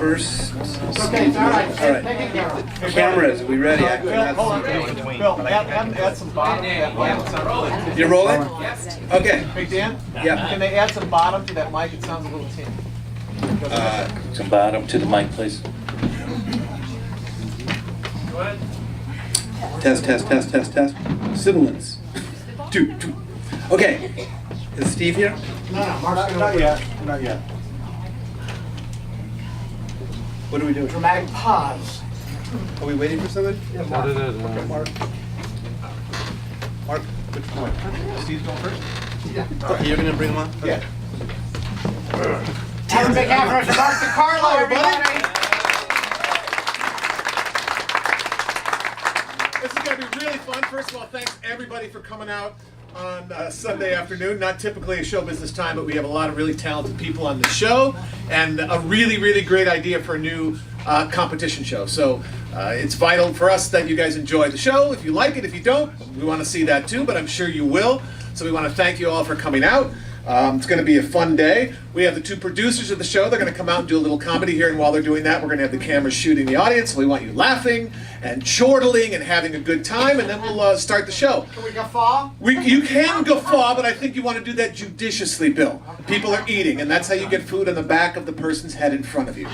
first. Okay, it's all right. All right. Take it down. Cameras, are we ready? Bill, hold on. Bill, add some bottom to that mic. It sounds really You're rolling? Okay. Hey, Dan? Yeah. Can they add some bottom to that mic? It sounds a little tin. Some bottom to the mic, please. Test, test, test, test, test. Sibilance. Two. Okay. Is Steve here? No, Mark's gonna Not yet, not yet. What are we doing? dramatic pause. Are we waiting for somebody? Yeah, Mark. Okay, Mark. Mark, which point? Steve's going first? Yeah. Okay, you're gonna bring him on? Yeah. Have a big hand for us, Mark DiCarlo, everybody. This is going to be really fun. First of all, thanks everybody for coming out on Sunday afternoon. Not typically a show business time, but we have a lot of really talented people on the show and a really, really great idea for a new competition show. So it's vital for us that you guys enjoy the show. If you like it, if you don't, we want to see that too, but I'm sure you will. So we want to thank you all for coming out. It's going to be a fun day. We have the two producers of the show. They're going to come out and do a little comedy here, and while they're doing that, we're going to have the cameras shooting the audience. We want you laughing and chortling and having a good time, and then we'll start the show. Can we guffaw? You can guffaw, but I think you want to do that judiciously, Bill. People are eating, and that's how you get food on the back of the person's head in front of you.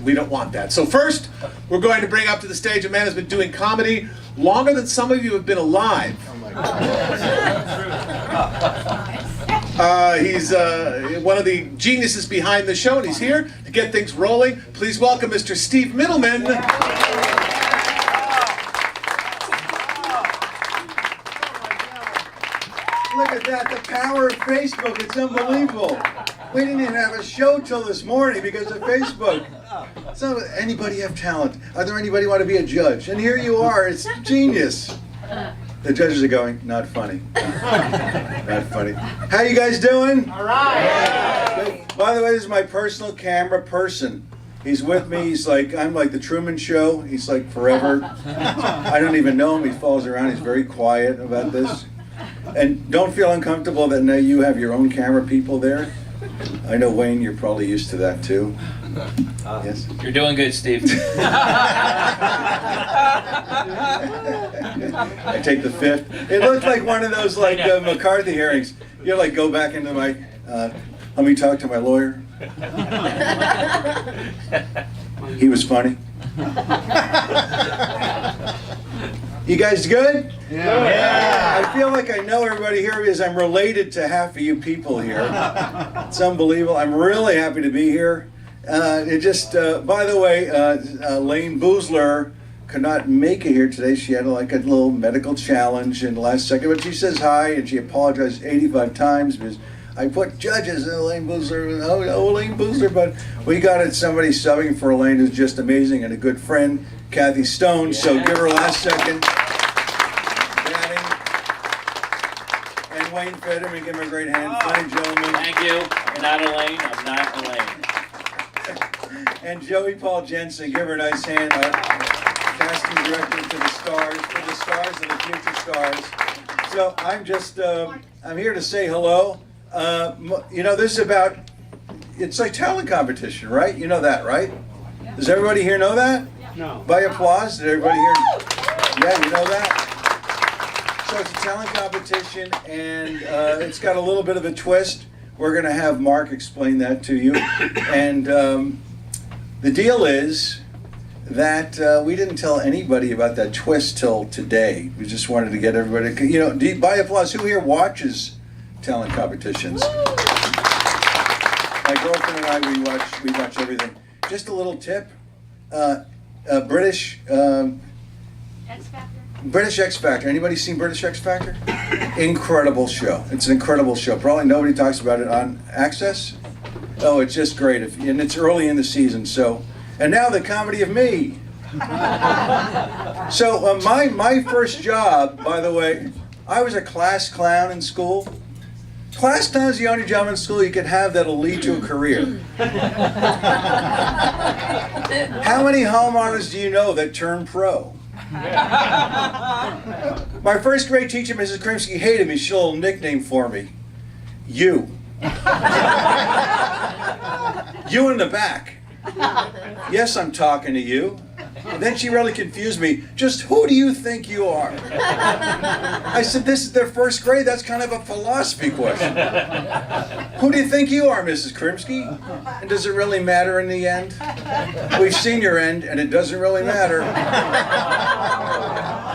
We don't want that. So first, we're going to bring up to the stage a man who's been doing comedy longer than some of you have been alive. He's one of the geniuses behind the show, and he's here to get things rolling. Please welcome Mr. Steve Middleman. Look at that, the power of Facebook, it's unbelievable. We didn't even have a show till this morning because of Facebook. So, anybody have talent? Are there anybody want to be a judge? And here you are, it's genius. The judges are going, not funny. Not funny. How you guys doing? All right. Good. By the way, this is my personal camera person. He's with me. He's like, I'm like the Truman Show. He's like forever. I don't even know him. He follows around. He's very quiet about this. And don't feel uncomfortable that now you have your own camera people there. I know, Wayne, you're probably used to that too. Yes? You're doing good, Steve. I take the fifth. It looked like one of those like McCarthy hearings. You like go back into my, let me talk to my lawyer. He was funny. You guys good? Yeah. I feel like I know everybody here because I'm related to half of you people here. It's unbelievable. I'm really happy to be here. By the way, Lane Boozler could not make it here today. She had like a little medical challenge in the last second, but she says hi and she apologized 85 times because I put judges in Elaine Boozler, Elaine Boozler, but we got it. Somebody subbing for Elaine who's just amazing and a good friend, Kathy Stone. Yeah. So give her a last second. And Wayne Fetterman, give him a great hand. Fine gentlemen. Thank you. You're not Elaine. I'm not Elaine. And Joey Paul Jensen, give her a nice hand. Casting director to the stars, for the stars and the future stars. So I'm just, I'm here to say hello. You know, this is about, it's like talent competition, right? You know that, right? Does everybody here know that? No. By applause, did everybody here? Yeah, you know that? So it's a talent competition, and it's got a little bit of a twist. We're going to have Mark explain that to you. And the deal is that we didn't tell anybody about that twist till today. We just wanted to get everybody, you know, by applause, who here watches talent competitions? My girlfriend and I, we watch everything. Just a little tip, British X Factor. Anybody seen British X Factor? Incredible show. It's an incredible show. Probably nobody talks about it on Access. Oh, it's just great. And it's early in the season, so. And now the comedy of me. So my first job, by the way, I was a class clown in school. Class clown is the only job in school you can have that'll lead to a career. How many homeowners do you know that turn pro? My first grade teacher, Mrs. Krimsky, hated me. She had a little nickname for me. You. You in the back. Yes, I'm talking to you. And then she really confused me. Just who do you think you are? I said, this is their first grade. That's kind of a philosophy question. Who do you think you are, Mrs. Krimsky? And does it really matter in the end? We've seen your end, and it doesn't really matter.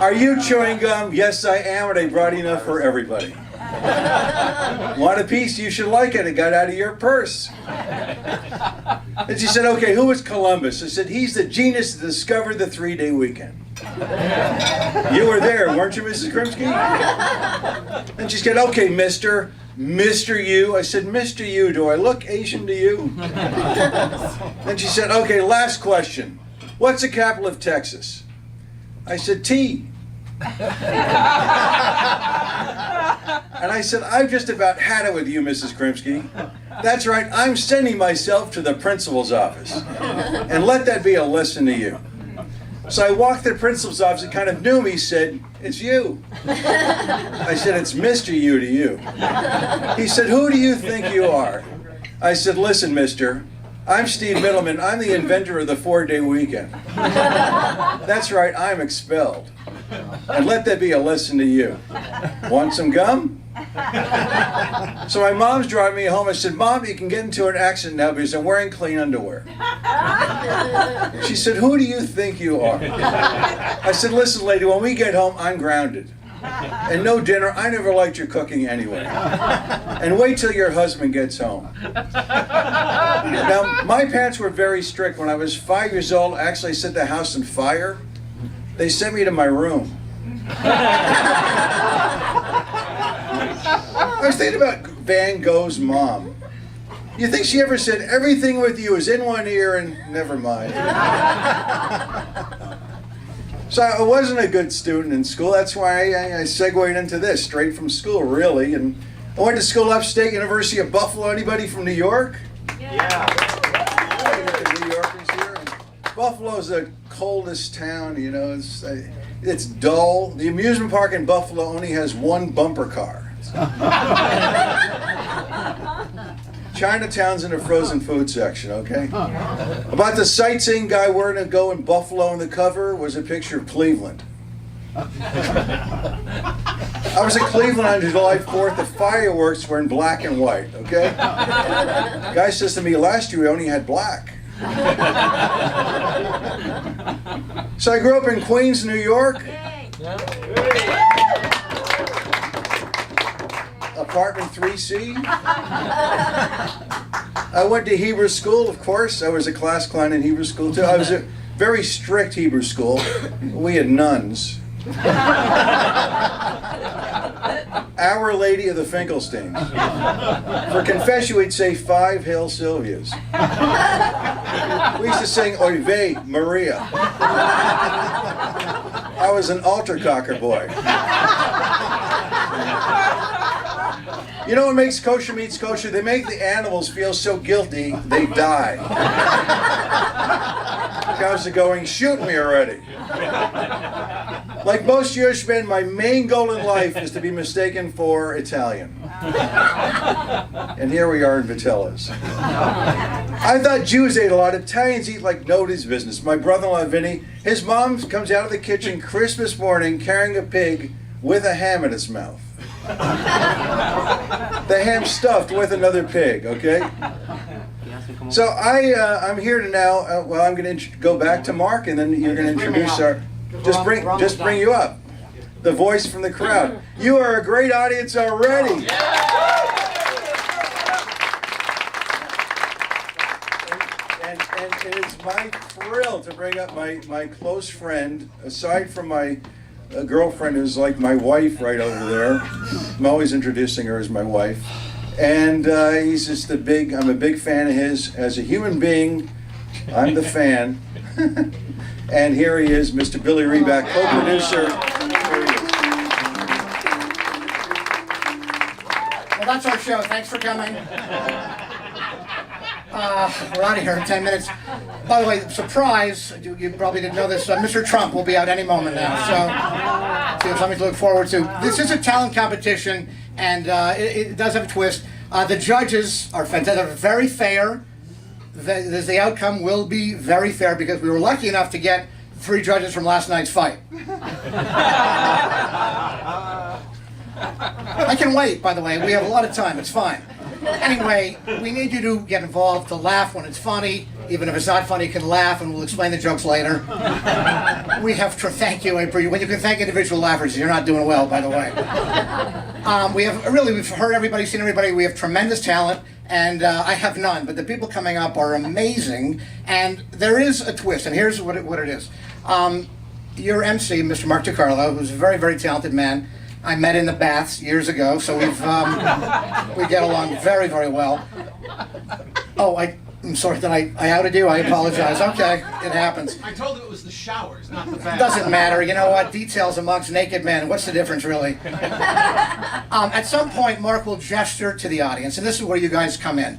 Are you chewing gum? Yes, I am, and I brought enough for everybody. Want a piece? You should like it. It got out of your purse. And she said, okay, who was Columbus? I said, he's the genius that discovered the 3-day weekend. You were there, weren't you, Mrs. Krimsky? And she said, okay, Mr. You. I said, Mr. You, do I look Asian to you? Then she said, okay, last question. What's the capital of Texas? I said, T. And I said, I've just about had it with you, Mrs. Krimsky. That's right, I'm sending myself to the principal's office. And let that be a lesson to you. So I walked to the principal's office and kind of knew me, said, it's you. I said, it's Mr. You to you. He said, who do you think you are? I said, listen, mister, I'm Steve Middleman. I'm the inventor of the 4-day weekend. That's right, I'm expelled. And let that be a lesson to you. Want some gum? So my mom's driving me home. I said, Mom, you can get into an accident now because I'm wearing clean underwear. She said, who do you think you are? I said, listen, lady, when we get home, I'm grounded. And no dinner. I never liked your cooking anyway. And wait till your husband gets home. Now, my parents were very strict. When I was 5 years old, I actually set the house on fire. They sent me to my room. I was thinking about Van Gogh's mom. You think she ever said, everything with you is in one ear and never mind? So I wasn't a good student in school. That's why I segued into this, straight from school, really. And I went to school upstate, University of Buffalo. Anybody from New York? Yeah. New Yorkers here. And Buffalo's the coldest town, you know. It's dull. The amusement park in Buffalo only has one bumper car. Chinatown's in the frozen food section, okay? About the sightseeing guy wearing a go in Buffalo on the cover was a picture of Cleveland. I was in Cleveland on July 4th. The fireworks were in black and white, okay? Guy says to me, last year we only had black. So I grew up in Queens, New York. Apartment 3C. I went to Hebrew school, of course. I was a class clown in Hebrew school, too. I was a very strict Hebrew school. We had nuns. Our Lady of the Finkelsteins. For confession, we'd say 5 Hail Sylvias. We used to sing Oy vey, Maria. I was an altar cocker boy. You know what makes kosher meats kosher? They make the animals feel so guilty, they die. Cows are going, shoot me already. Like most Jewish men, my main goal in life is to be mistaken for Italian. And here we are in Vitello's. I thought Jews ate a lot. Italians eat like nobody's business. My brother-in-law, Vinny, his mom comes out of the kitchen Christmas morning carrying a pig with a ham in its mouth. The ham stuffed with another pig, okay? So I'm here to now, I'm going to go back to Mark, and then you're going to introduce our, just bring you up. The voice from the crowd. You are a great audience already. And it's my thrill to bring up my close friend, aside from my girlfriend who's like my wife right over there. I'm always introducing her as my wife. And he's just I'm a big fan of his. As a human being, I'm the fan. And here he is, Mr. Billy Reback, co-producer. Well, that's our show. Thanks for coming. We're out of here in 10 minutes. By the way, surprise, you probably didn't know this, Mr. Trump will be out any moment now, so it's something to look forward to. This is a talent competition, and it does have a twist. The judges are fantastic. They're very fair. the outcome will be very fair because we were lucky enough to get 3 judges from last night's fight. I can wait, by the way. We have a lot of time. It's fine. Anyway, we need you to get involved, to laugh when it's funny. Even if it's not funny, you can laugh, and we'll explain the jokes later. We have to thank you. When you can thank individual laughers, you're not doing well, by the way. We've heard everybody, seen everybody. We have tremendous talent, and I have none. But the people coming up are amazing, and there is a twist, and here's what it is. Your MC, Mr. Mark DiCarlo, who's a very, very talented man. I met in the baths years ago, so we get along very, very well. Oh, I'm sorry that I outed you. I apologize. Okay, it happens. I told him it was the showers, not the bath. Doesn't matter. You know what? Details amongst naked men. What's the difference, really? At some point, Mark will gesture to the audience, and this is where you guys come in.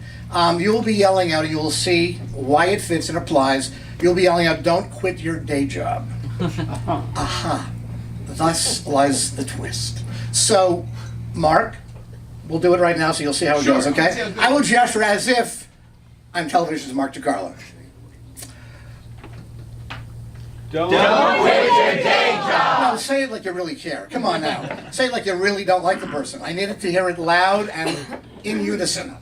You'll be yelling out, and you will see why it fits and applies. You'll be yelling out, "Don't quit your day job." Aha. Thus lies the twist. So, Mark, we'll do it right now so you'll see how it goes, okay? I will gesture as if I'm television's Mark DiCarlo. Don't quit your day job. No, say it like you really care. Come on now. Say it like you really don't like the person. I needed to hear it loud and in unison.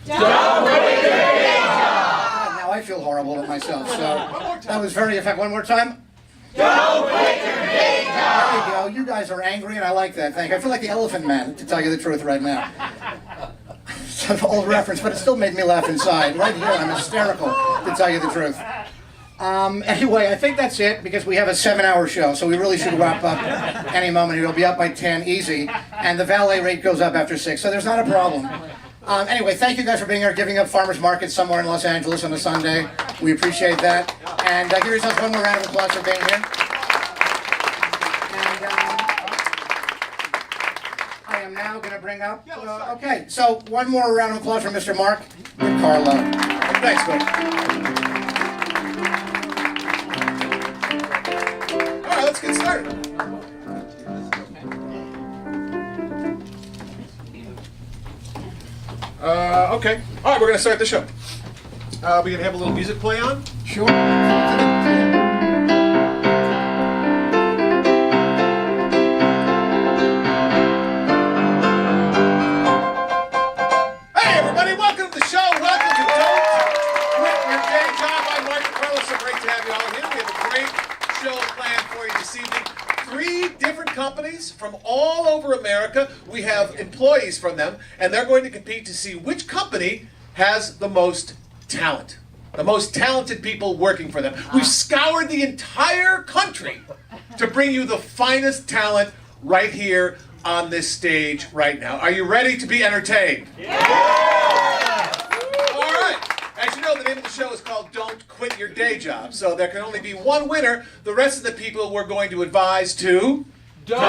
Don't quit your day job. Now I feel horrible with myself, so that was very effective. One more time. Don't quit your day job. There you go. You guys are angry, and I like that. Thank you. I feel like the Elephant Man, to tell you the truth right now. It's an old reference, but it still made me laugh inside. Right here, I'm hysterical, to tell you the truth. Anyway, I think that's it, because we have a 7-hour show, so we really should wrap up any moment. It'll be up by 10, easy, and the valet rate goes up after 6, so there's not a problem. Anyway, thank you guys for being here, giving up Farmers Market somewhere in Los Angeles on a Sunday. We appreciate that. And give yourselves one more round of applause for being here. And I am now going to bring up... okay, so one more round of applause for Mr. Mark DiCarlo. Thanks, man. All right, let's get started. Okay. All right, we're going to start the show. We're going to have a little music play on. Sure. Hey, everybody, welcome to the show. Welcome to Don't Quit Your Day Job. I'm Mark DiCarlo. So great to have you all here. We have a great show planned for you this evening. 3 different companies from all over America. We have employees from them, and they're going to compete to see which company has the most talent. The most talented people working for them. We've scoured the entire country to bring you the finest talent right here on this stage right now. Are you ready to be entertained? Yeah! All right. As you know, the name of the show is called Don't Quit Your Day Job. So there can only be one winner. The rest of the people we're going to advise to... Don't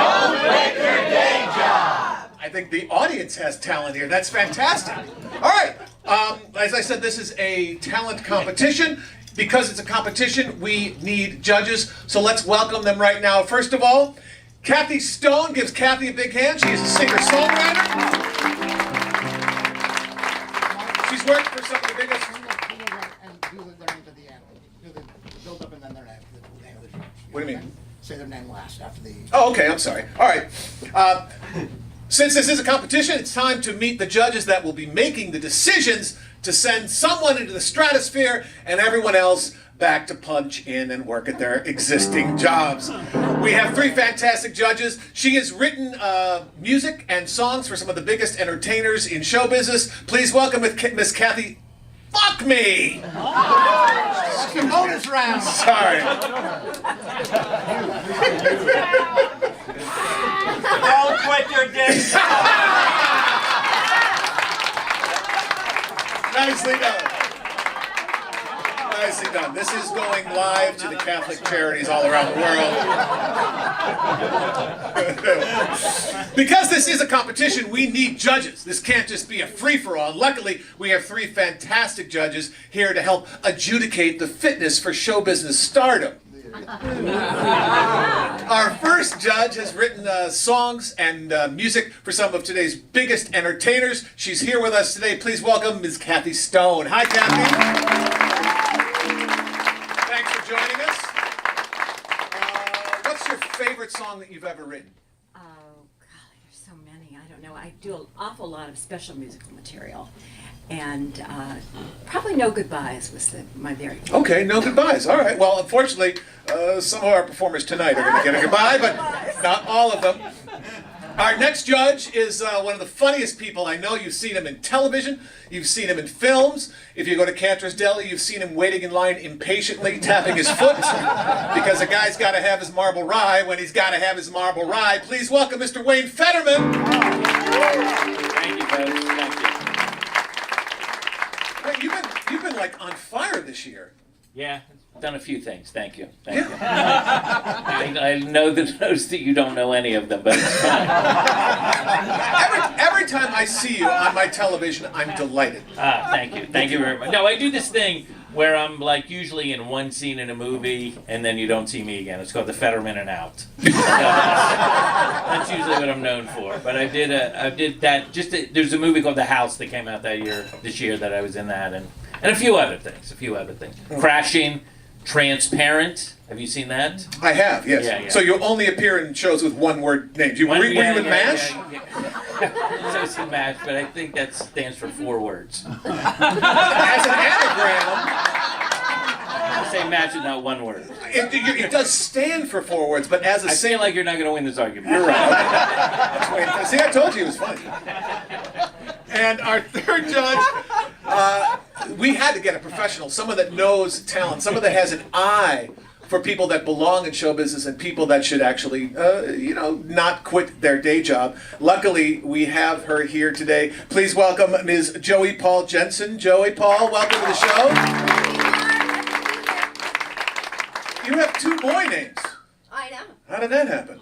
quit your day job. I think the audience has talent here. That's fantastic. All right. As I said, this is a talent competition. Because it's a competition, we need judges. So let's welcome them right now. First of all, Kathy Stone. Gives Kathy a big hand. She is a singer-songwriter. She's worked for some of the biggest... And do their names at the end. Do the build up and then their name, the name of the judge. What do you mean? Say their name last after the... Oh, okay, I'm sorry. All right. Since this is a competition, it's time to meet the judges that will be making the decisions to send someone into the stratosphere and everyone else back to punch in and work at their existing jobs. We have 3 fantastic judges. She has written music and songs for some of the biggest entertainers in show business. Please welcome Miss Kathy Fuck Me! Bonus round! Sorry. Don't quit your day job. Nicely done. Nicely done. This is going live to the Catholic charities all around the world. Because this is a competition, we need judges. This can't just be a free-for-all. Luckily, we have 3 fantastic judges here to help adjudicate the fitness for show business stardom. Our first judge has written songs and music for some of today's biggest entertainers. She's here with us today. Please welcome Ms. Kathy Stone. Hi, Kathy. Thanks for joining us. What's your favorite song that you've ever written? Oh, golly, there's so many. I don't know. I do an awful lot of special musical material. And probably No Goodbyes was my very favorite. Okay, no goodbyes. All right. Well, unfortunately, some of our performers tonight are going to get a goodbye, but not all of them. Our next judge is one of the funniest people I know. You've seen him in television. You've seen him in films. If you go to Cantor's Deli, you've seen him waiting in line impatiently, tapping his foot, because a guy's got to have his marble rye when he's got to have his marble rye. Please welcome Mr. Wayne Fetterman. Thank you, folks. Thank you. Wait, you've been like on fire this year. Yeah, done a few things. Thank you. Thank you. I know that you don't know any of them, but it's fine. Every time I see you on my television, I'm delighted. Thank you. Thank you very much. No, I do this thing where I'm like usually in one scene in a movie and then you don't see me again. It's called The Fetterman and Out. That's usually what I'm known for. But I did that. There's a movie called The House that came out this year that I was in that, and a few other things. Crashing, Transparent. Have you seen that? I have, yes. Yeah. So you only appear in shows with one-word names. Were you in MASH? Yeah. So it's in MASH, but I think that stands for 4 words. As an anagram, I say MASH is not 1 word. it does stand for 4 words, but as a I single... feel like you're not going to win this argument. You're right. See, I told you it was funny. And our third judge, we had to get a professional, someone that knows talent, someone that has an eye for people that belong in show business and people that should actually, not quit their day job. Luckily, we have her here today. Please welcome Ms. Joey Paul Jensen. Joey Paul, welcome to the show. You have 2 boy names. I know. How did that happen?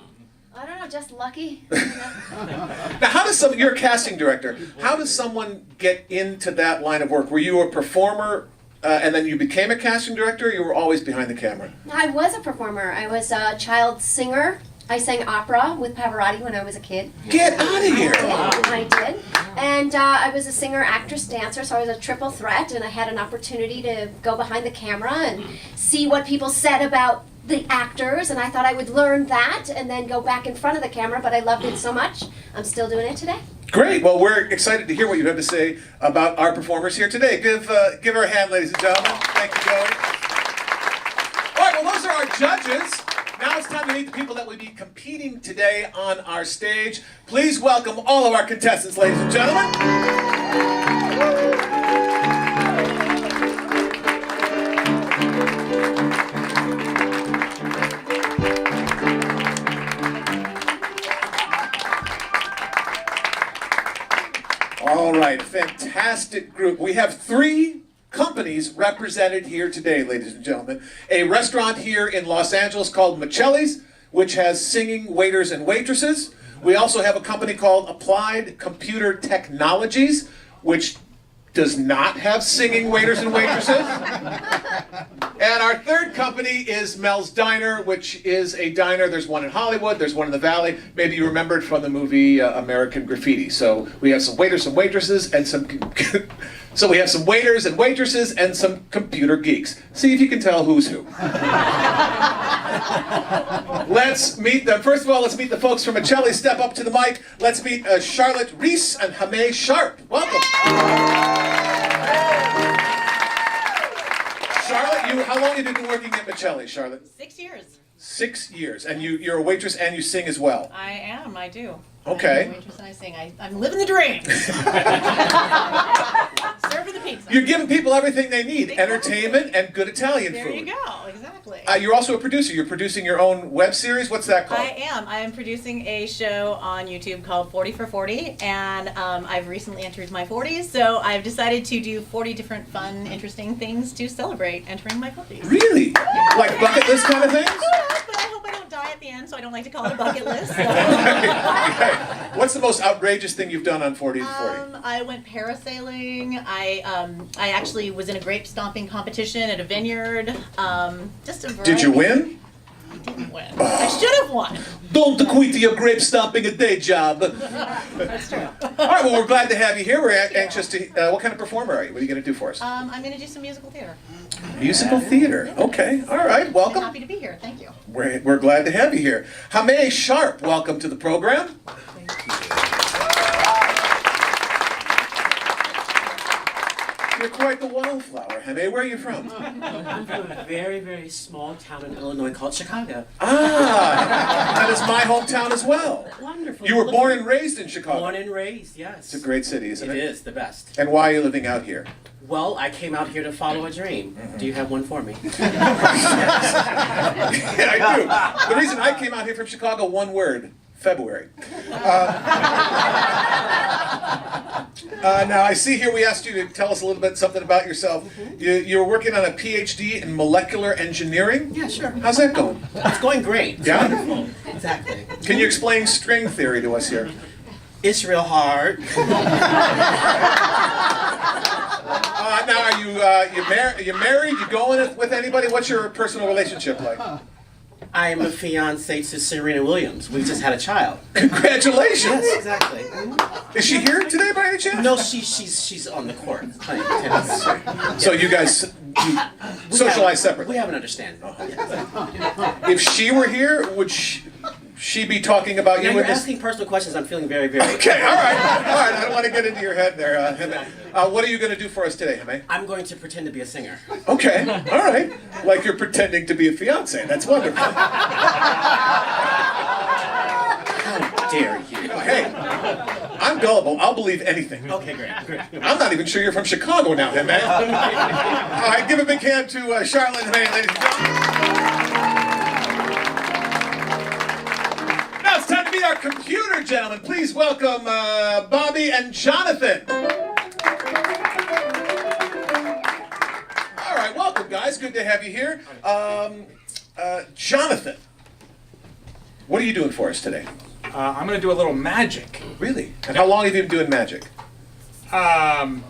I don't know, just lucky. Now, you're a casting director. How does someone get into that line of work? Were you a performer and then you became a casting director, or you were always behind the camera? I was a performer. I was a child singer. I sang opera with Pavarotti when I was a kid. Get out of here! I did. And I was a singer, actress, dancer, so I was a triple threat, and I had an opportunity to go behind the camera and see what people said about the actors, and I thought I would learn that and then go back in front of the camera, but I loved it so much, I'm still doing it today. Great. Well, we're excited to hear what you have to say about our performers here today. Give her a hand, ladies and gentlemen. Thank you, Joey. All right, well, those are our judges. Now it's time to meet the people that will be competing today on our stage. Please welcome all of our contestants, ladies and gentlemen. All right, fantastic group. We have 3 companies represented here today, ladies and gentlemen. A restaurant here in Los Angeles called Michelli's, which has singing waiters and waitresses. We also have a company called Applied Computer Technologies, which does not have singing waiters and waitresses. And our third company is Mel's Diner, which is a diner. There's one in Hollywood, there's one in the Valley. Maybe you remembered from the movie American Graffiti. So we have some waiters and waitresses and some computer geeks. See if you can tell who's who. Let's meet them. First of all, let's meet the folks from Michelli. Step up to the mic. Let's meet Charlotte Reese and Hamay Sharp. Welcome. Charlotte, how long have you been working at Michelli, Charlotte? 6 years. 6 years. And you're a waitress and you sing as well. I am, I do. Okay. I'm a waitress and I sing. I'm living the dream. Serving the pizza. You're giving people everything they need. Exactly. Entertainment and good Italian food. There you go, exactly. You're also a producer. You're producing your own web series. What's that called? I am. I am producing a show on YouTube called 40 for 40, and I've recently entered my 40s, so I've decided to do 40 different fun, interesting things to celebrate entering my 40s. Really? Like bucket list kind of things? But I hope I don't die at the end. man, so I don't like to call it a bucket list. What's the most outrageous thing you've done on 40 to 40? I went parasailing. I actually was in a grape stomping competition at a vineyard. Just a variety. Did you win? I didn't win. I should have won. Don't quit your grape stomping a day job. That's true. All right, well, we're glad to have you here. We're anxious to. What kind of performer are you? What are you going to do for us? I'm going to do some musical theater. Musical theater. Okay. All right. I'm Welcome. happy to be here. Thank you. We're glad to have you here. Hameh Sharp, welcome to the program. You're quite the wallflower. Hameh, where are you from? I'm from a very, very small town in Illinois called Chicago. Ah, that is my hometown as well. Wonderful. You were born and raised in Chicago. Born and raised, yes. It's a great city, isn't it? It is the best. And why are you living out here? Well, I came out here to follow a dream. Do you have one for me? Yeah, I do. The reason I came out here from Chicago, one word, February. Now I see here we asked you to tell us a little bit something about yourself. You were working on a PhD in molecular engineering? Yeah, sure. How's that going? It's going great. It's Yeah? wonderful. Exactly. Can you explain string theory to us here? It's real hard. Now are you married? You going with anybody? What's your personal relationship like? I am a fiance to Serena Williams. We just had a child. Congratulations! Yes, exactly. Is she here today by any chance? No, she's on the court playing tennis. So you guys socialize separately? We have an understanding. If she were here, would she be talking about you Now you're in this? asking personal questions. I'm feeling very, very. Okay, all right. I don't want to get into your head there, Hameh. What are you going to do for us today, Hameh? I'm going to pretend to be a singer. Okay, all right. Like you're pretending to be a fiance. That's wonderful. How dare you? Hey, I'm gullible. I'll believe anything. Okay, great. I'm not even sure you're from Chicago now, Hameh. All right, give a big hand to Charlotte and Hameh, ladies and gentlemen. Now it's time to meet our computer gentlemen. Please welcome Bobby and Jonathan. All right, welcome guys. Good to have you here. Jonathan, what are you doing for us today? I'm going to do a little magic. Really? And how long have you been doing magic? About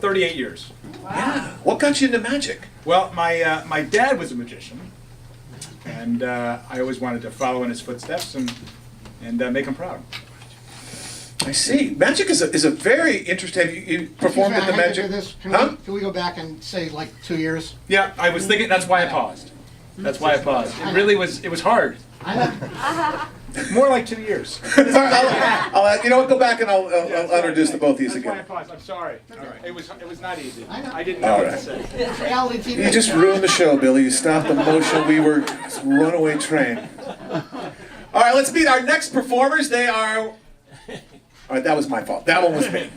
38 years. Yeah. What got you into magic? Well, my dad was a magician, and I always wanted to follow in his footsteps and make him proud. I see. Magic is a very interesting. You performed at the magic. Can we go back and say like 2 years? Yeah, I was thinking. That's why I paused. It really was. It was hard. More like 2 years. I'll you know what? Go back and I'll introduce the both of you That's why I again. paused. I'm sorry. It was not easy. I didn't All know what right. to say. Reality TV. You just ruined the show, Billy. You stopped the motion. We were runaway train. All right, let's meet our next performers. They are. All right, that was my fault. That one was me.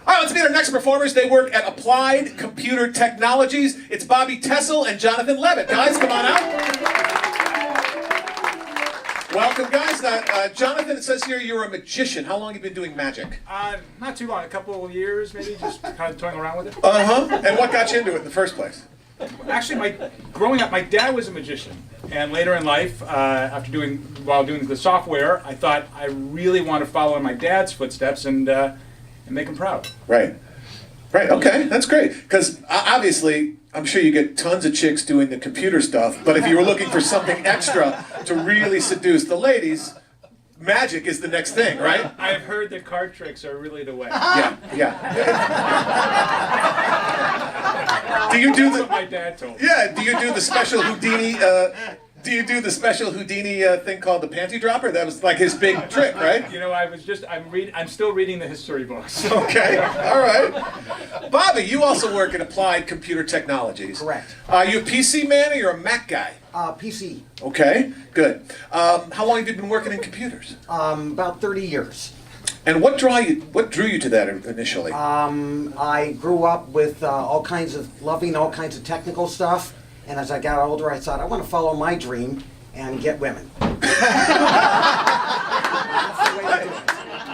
All right, let's meet our next performers. They work at Applied Computer Technologies. It's Bobby Tessel and Jonathan Levitt. Guys, come on out. Welcome, guys. Jonathan, it says here you're a magician. How long have you been doing magic? Not too long. A couple of years, maybe. Just kind of toying around with it. Uh-huh. And what got you into it in the first place? Actually, growing up, my dad was a magician, and later in life, while doing the software, I thought I really want to follow in my dad's footsteps and make him proud. Right. Right, okay, that's great. Because obviously, I'm sure you get tons of chicks doing the computer stuff, but if you were looking for something extra to really seduce the ladies, magic is the next thing, right? I've heard that card tricks are really the way. Yeah. Do you do That's what the? my dad told me. Yeah. Do you do the special Houdini? Do you do the special Houdini thing called the panty dropper? That was like his big trick, right? You know, I'm still reading the history books. Okay. All right. Bobby, you also work at Applied Computer Technologies. Correct. Are you a PC man or you're a Mac guy? PC. Okay. Good. How long have you been working in computers? About 30 years. And what drew you to that initially? I grew up with loving all kinds of technical stuff, and as I got older, I thought I want to follow my dream and get women. That's the way to do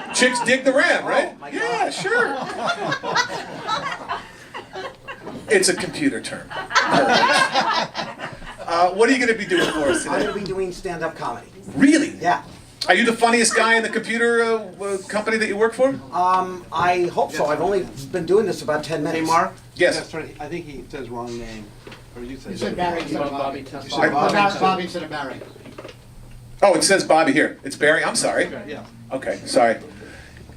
it. Chicks dig the RAM, right? Oh, my Yeah, God. sure. It's a computer term. What are you going to be doing for us I'm today? going to be doing stand-up comedy. Really? Yeah. Are you the funniest guy in the computer company that you work for? I hope so. I've only been doing this about 10 minutes. Hey, Mark? Yes. That's right. I think he says wrong name. Or you You said Barry instead of Bobby. You said Bobby instead of Barry. Oh, it says Bobby here. It's Barry. I'm sorry. Okay, yeah. Okay, sorry.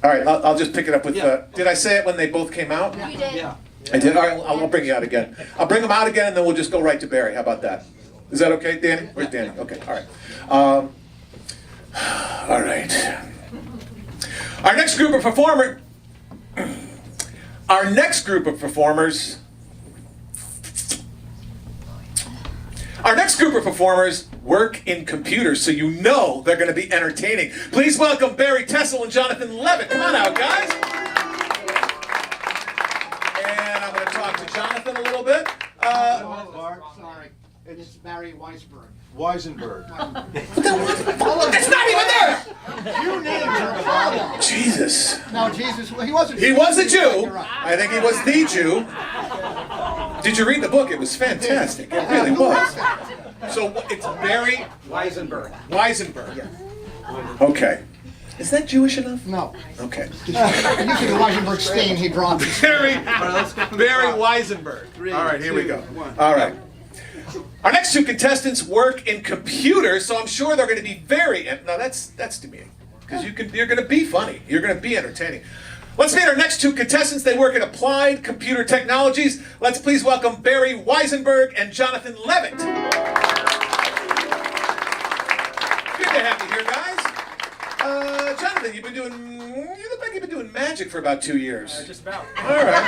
All right, I'll just pick it up with. Yeah. Did I say it when they both came out? You did. Yeah. I did. All right, I'll bring you out again. I'll bring them out again, and then we'll just go right to Barry. How about that? Is that okay, Danny? Where's Danny? Okay, all right. All right. Our next group of performers. Our next group of performers. Our next group of performers work in computers, so you know they're going to be entertaining. Please welcome Barry Tessel and Jonathan Levitt. Come on out, guys. And I'm going to talk to Jonathan a little bit. Sorry. It's Barry Weisberg. Weisenberg. It's not even there! You named her the problem. Jesus. No, Jesus, he wasn't. He was a Jew. You're right. I think he was the Jew. Did you read the book? It was fantastic. It really was. So it's Barry Weisenberg. Weisenberg. Okay. Is that Jewish enough? No. Okay. Using the Weisenberg stain, he dropped it. Barry Weisenberg. All right, here we go. All right. Our next two contestants work in computers, so I'm sure they're going to be very. No, that's demeaning because you're going to be funny. You're going to be entertaining. Let's meet our next two contestants. They work in applied computer technologies. Let's please welcome Barry Weisenberg and Jonathan Levitt. Good to have you here, guys. Jonathan, you look like you've been doing magic for about 2 years. Just about. All right.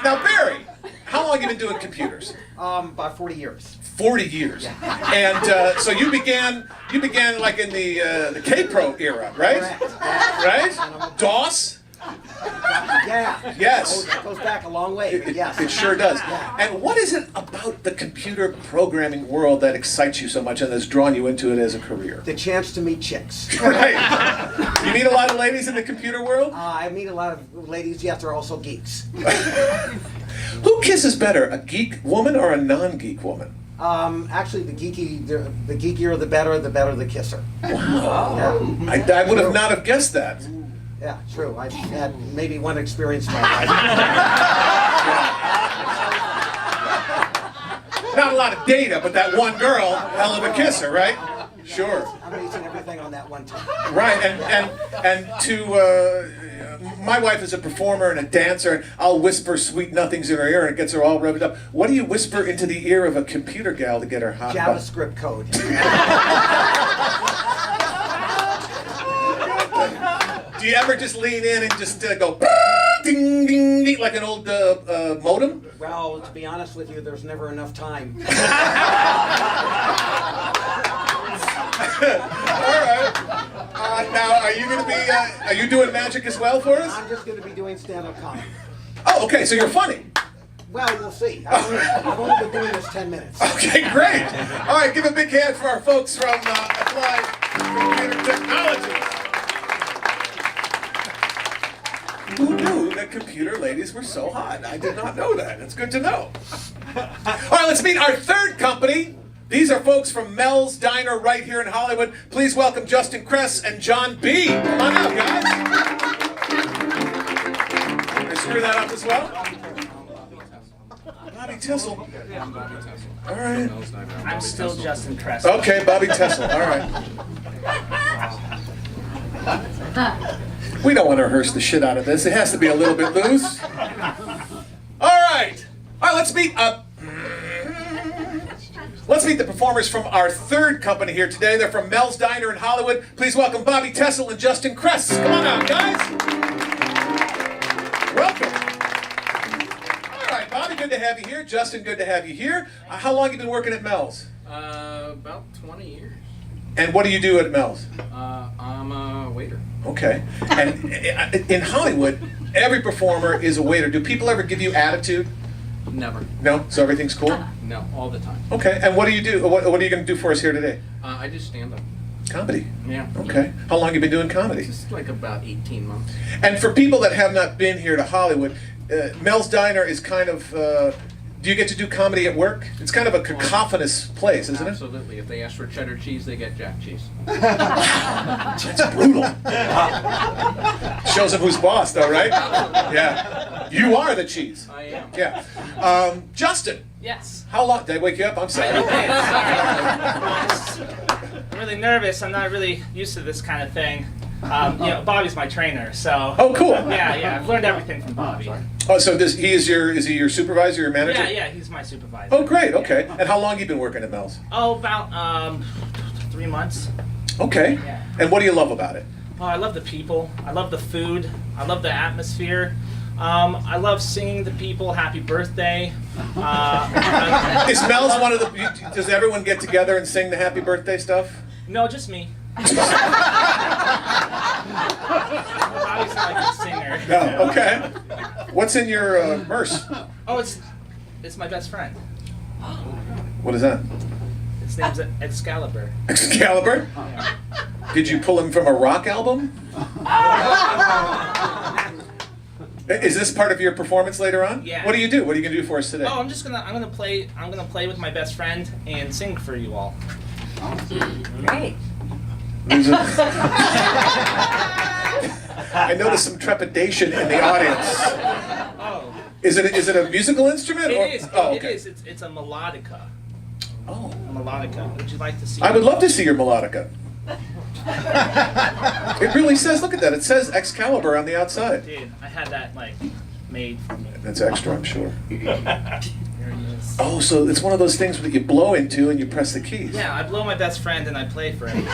Now, Barry, how long have you been doing computers? About 40 years. 40 years. And so you began like in the K-Pro era, right? Right? DOS? Yeah. Yes. It goes back a long way, but yes. It sure does. Yeah. And what is it about the computer programming world that excites you so much and has drawn you into it as a career? The chance to meet chicks. Right. You meet a lot of ladies in the computer world? I meet a lot of ladies, yes, they're also geeks. Who kisses better, a geek woman or a non-geek woman? Actually, the geekier the better the kisser. Wow. I would have not have guessed that. Yeah, true. I've had maybe one experience in my life. Not a lot of data, but that one girl, hell of a kisser, right? Sure. I'm basing everything on that one time. Right, and to my wife is a performer and a dancer, and I'll whisper sweet nothings in her ear and it gets her all revved up. What do you whisper into the ear of a computer gal to get her hot? JavaScript code. Do you ever just lean in and just go ding ding ding like an old modem? Well, to be honest with you, there's never enough time. All right. Now, are you going to be? Are you doing magic as well for us? I'm just going to be doing stand-up comedy. Oh, okay. So you're funny. Well, we'll see. I've only been doing this 10 minutes. Okay, great. All right, give a big hand for our folks from Applied Computer Technologies. Who knew that computer ladies were so hot? I did not know that. It's good to know. All right, let's meet our third company. These are folks from Mel's Diner right here in Hollywood. Please welcome Justin Kress and John B. Come on out, guys. Did I screw that up as well? Bobby Tessel. All right. I'm still Justin Kress. Okay, Bobby Tessel. All right. We don't want to rehearse the shit out of this. It has to be a little bit loose. All right. All right, let's meet the performers from our third company here today. They're from Mel's Diner in Hollywood. Please welcome Bobby Tessel and Justin Kress. Come on out, guys. Welcome. All right, Bobby, good to have you here. Justin, good to have you here. How long have you been working at Mel's? About 20 years. And what do you do at Mel's? I'm a waiter. Okay. And in Hollywood, every performer is a waiter. Do people ever give you attitude? Never. No? So everything's cool? No, all the time. Okay. And what do you do? What are you going to do for us here today? I just stand up. Comedy. Yeah. Okay. How long have you been doing comedy? Just like about 18 months. And for people that have not been here to Hollywood, Mel's Diner is kind of. Do you get to do comedy at work? It's kind of a cacophonous place, isn't it? Absolutely. If they ask for cheddar cheese, they get jack cheese. That's brutal. Shows him who's boss, though, right? Yeah. You are the cheese. I am. Yeah. Justin, Yes. how long? Did I wake you up? I'm sorry. I'm really nervous. I'm not really used to this kind of thing. Bobby's my trainer, so. Oh, cool. Yeah. I've learned everything from Bobby. Oh, so is he your supervisor, your manager? Yeah, he's my supervisor. Oh, great. Okay. And how long have you been working at Mel's? Oh, about 3 months. Okay. Yeah. And what do you love about it? Oh, I love the people. I love the food. I love the atmosphere. I love singing to people happy birthday. Is Mel's one of the? Does everyone get together and sing the happy birthday stuff? No, just me. Bobby's not like a singer. No. Okay. What's in your purse? Oh, it's my best friend. What is that? His name's Excalibur. Excalibur? Did you pull him from a rock album? Is this part of your performance later on? Yeah. What do you do? What are you gonna do for us today? Oh, I'm gonna play with my best friend and sing for you all. Great. I noticed some trepidation in the audience. Oh. Is it a musical instrument? Or? It is. Oh, It okay. is. It's a melodica. Oh. A melodica. Would you like to see? I would love to see your melodica. It really says, look at that, it says Excalibur on the outside. Dude, I had that made for me. That's extra, I'm sure. There it is. Oh, so it's one of those things that you blow into and you press the keys. Yeah, I blow my best friend and I play for him.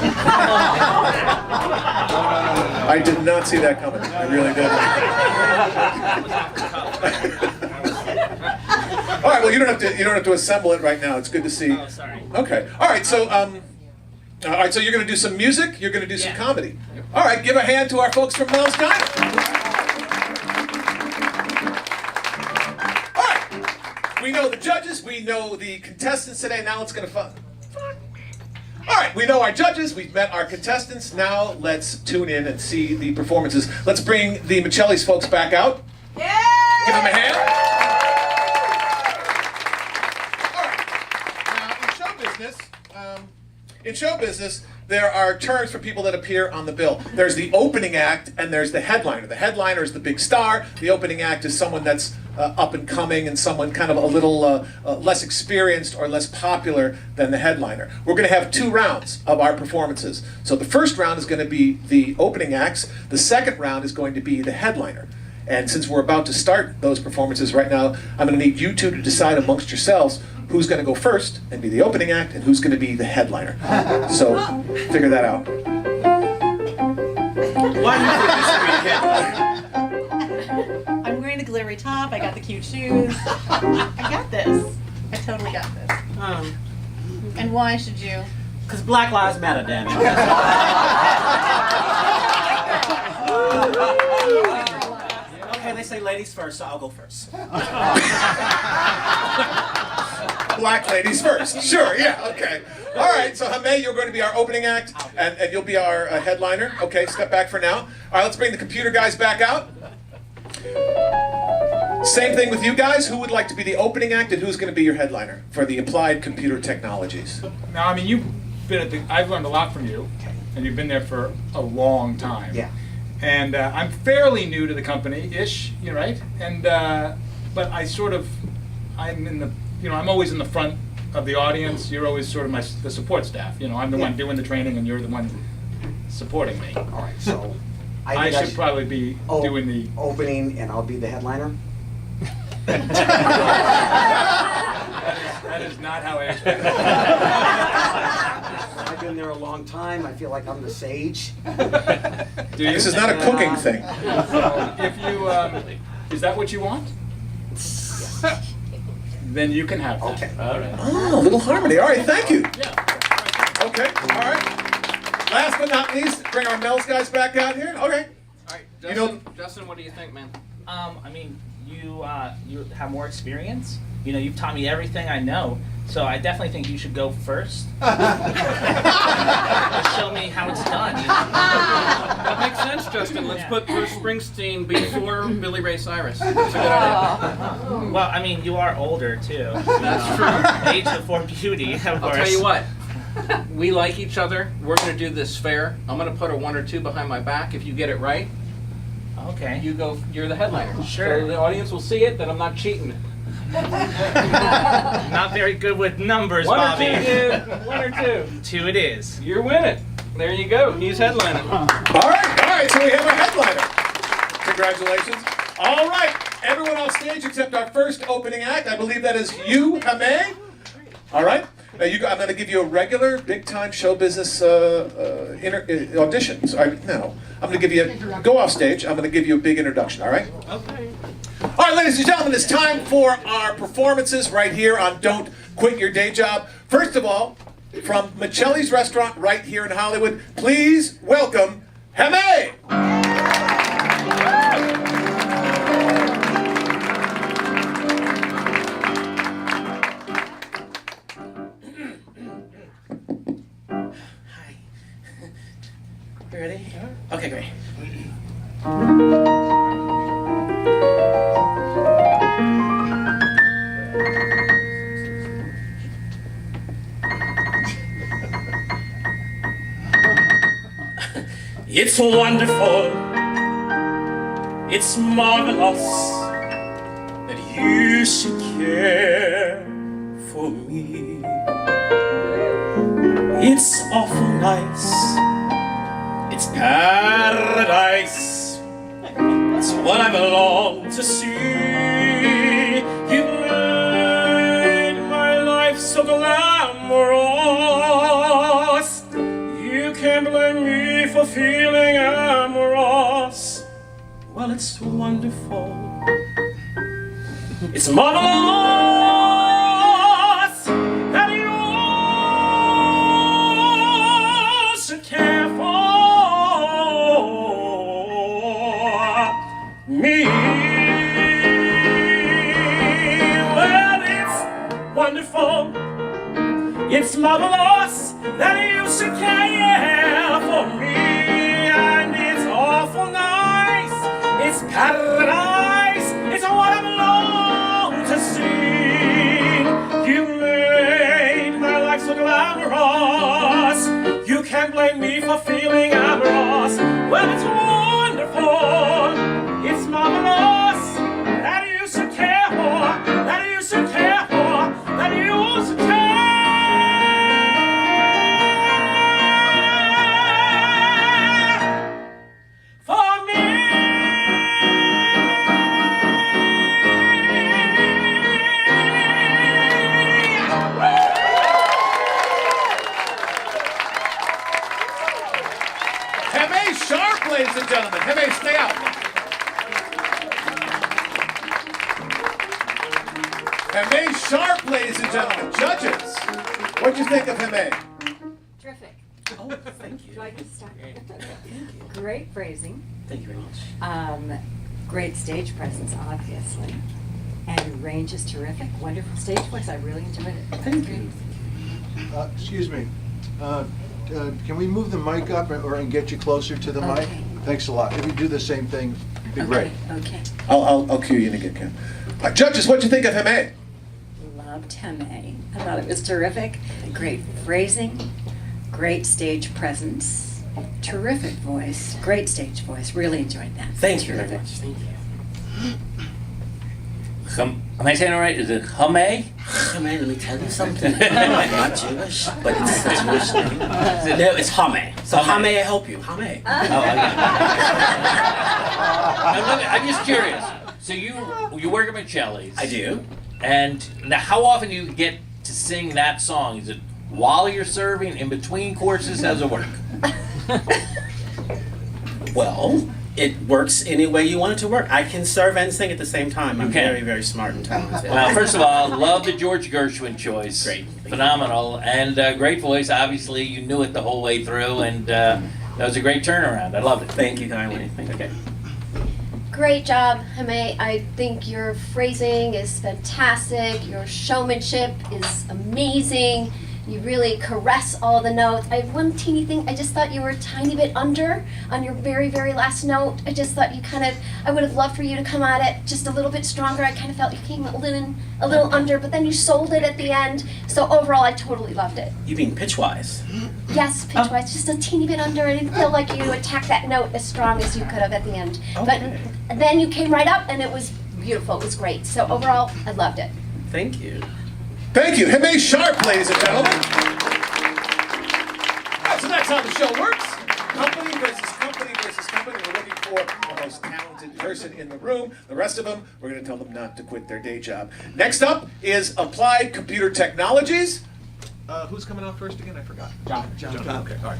I did not see that coming. I really didn't. All right, well, you don't have to assemble it right now. It's good to see. Oh, sorry. Okay. All right, so you're going to do some music, you're going to do some comedy. All right, give a hand to our folks from Mel's Diner. All right. We know the judges, we know the contestants today. Now let's get fun. All right, we know our judges, we've met our contestants. Now let's tune in and see the performances. Let's bring the Michelli's folks back out. Yeah! Give them a hand. In show business, there are terms for people that appear on the bill. There's the opening act and there's the headliner. The headliner is the big star. The opening act is someone that's up and coming and someone kind of a little less experienced or less popular than the headliner. We're going to have 2 rounds of our performances. So the first round is going to be the opening acts. The second round is going to be the headliner. And since we're about to start those performances right now, I'm going to need you two to decide amongst yourselves who's going to go first and be the opening act and who's going to be the headliner. So figure that out. Why do you think this would be a hit? I'm wearing the glittery top. I got the cute shoes. I got this. I totally got this. And why should you? Because Black Lives Matter, damn it. Okay, they say ladies first, so I'll go first. Black ladies first. Sure, yeah, okay. All right, so Hameh, you're going to be our opening act, and you'll be our headliner. Okay, step back for now. All right, let's bring the computer guys back out. Same thing with you guys. Who would like to be the opening act, and who's going to be your headliner for the Applied Computer Technologies? Now, I mean, you've been I've learned a lot from you, and you've been there for a long time. Yeah. And I'm fairly new to the company-ish, you're right? And but I'm always in the front of the audience. You're always sort of the support staff. I'm the one doing the training, and you're the one supporting me. All right, so I should probably be doing the opening, and I'll be the headliner. That is not how I expected it. I've been there a long time. I feel like I'm the sage. This is not a cooking thing. So if you, is that what you want? Then you can have that. Okay. All right. Oh, a little harmony. All right, thank you. Yeah. Okay, all right. Last but not least, bring our Mel's guys back out here. Okay. All right, You know- Justin, what do you think, man? I mean, you have more experience. You know, you've taught me everything I know. So I definitely think you should go first. Show me how it's done. You know? That makes sense, Justin. Let's put Bruce Springsteen before Billy Ray Cyrus. That's a good idea. Well, I mean, you are older too. That's true. Age before beauty, of I'll course. tell you what. We like each other. We're going to do this fair. I'm going to put a 1 or 2 behind my back. If you get it right, Okay. you're the headliner. Sure. So the audience will see it that I'm not cheating. Not very good with numbers, 1 or Bobby. 2, dude. 1 or 2. 2 it is. You're winning. There you go. He's headlining. All right, so we have a headliner. Congratulations. All right, everyone off stage except our first opening act. I believe that is you, Hame. All right. Now I'm going to give you a regular, big-time show business audition. No, I'm going to give you go off stage. I'm going to give you a big introduction. All right. Okay. All right, ladies and gentlemen, it's time for our performances right here on Don't Quit Your Day Job. First of all, from Michelli's Restaurant right here in Hollywood, please welcome Heme. Hi. You ready? Okay, great. It's wonderful, it's marvelous that you should care for me. It's awful nice, it's paradise, it's what I long to see. You made my life so glamorous, you can't blame me for feeling amorous. Well, it's wonderful, it's marvelous that you should care for me. Well, it's wonderful, it's marvelous that you should care for me. And it's awful nice, it's paradise, it's what I long to see. You made my life so glamorous, you can't blame me for feeling amorous. Well, it's wonderful, it's marvelous that you should care for, that you should care for, that you should care. Heme Sharp, ladies and gentlemen. Heme, stay out. Heme Sharp, ladies and gentlemen. Judges, what'd you think of Heme? Terrific. Oh, thank you. Do I get to start? Great phrasing. Thank you very much. Great stage presence, obviously. And your range is terrific. Wonderful stage voice. I really enjoyed it. Thank you. Excuse me. Can we move the mic up and get you closer to the mic? Okay. Thanks a lot. If you do the same thing, it'd be great. Okay. I'll cue you in again, Ken. Judges, what'd you think of Heme? Loved Heme. I thought it was terrific. Great phrasing. Great stage presence. Terrific voice. Great stage voice. Really enjoyed that. Thank you very Terrific. much. Thank you. Am I saying it right? Is it Hame? Hame, let me tell you something. I'm not Jewish, but it's a Jewish name. No, it's Hame. So how may I help you? Hame. Oh, I'm just curious. So you work at Michelli's. I do. And now, how often do you get to sing that song? Is it while you're serving, in between courses? How's it work? Well, it works any way you want it to work. I can serve and sing at the same time. I'm Okay. very, very smart and talented. Well, first of all, love the George Gershwin choice. Great. Phenomenal. And great voice. Obviously, you knew it the whole way through, and that was a great turnaround. I loved it. Thank you kindly. Okay. Great job, Hame. I think your phrasing is fantastic. Your showmanship is amazing. You really caress all the notes. I have one teeny thing. I just thought you were a tiny bit under on your very, very last note. I just thought you I would have loved for you to come at it just a little bit stronger. I kind of felt you came a little under, but then you sold it at the end. So overall, I totally loved it. You mean pitch-wise? Yes, pitch-wise, just a teeny bit under. I didn't feel like you attacked that note as strong as you could have at the end. Okay. But then you came right up, and it was beautiful. It was great. So overall, I loved it. Thank you. Thank you. Hime Sharp, ladies and gentlemen. So that's how the show works. Company versus company versus company. We're looking for the most talented person in the room. The rest of them, we're going to tell them not to quit their day job. Next up is Applied Computer Technologies. Who's coming out first again? I forgot. John. Okay, all right.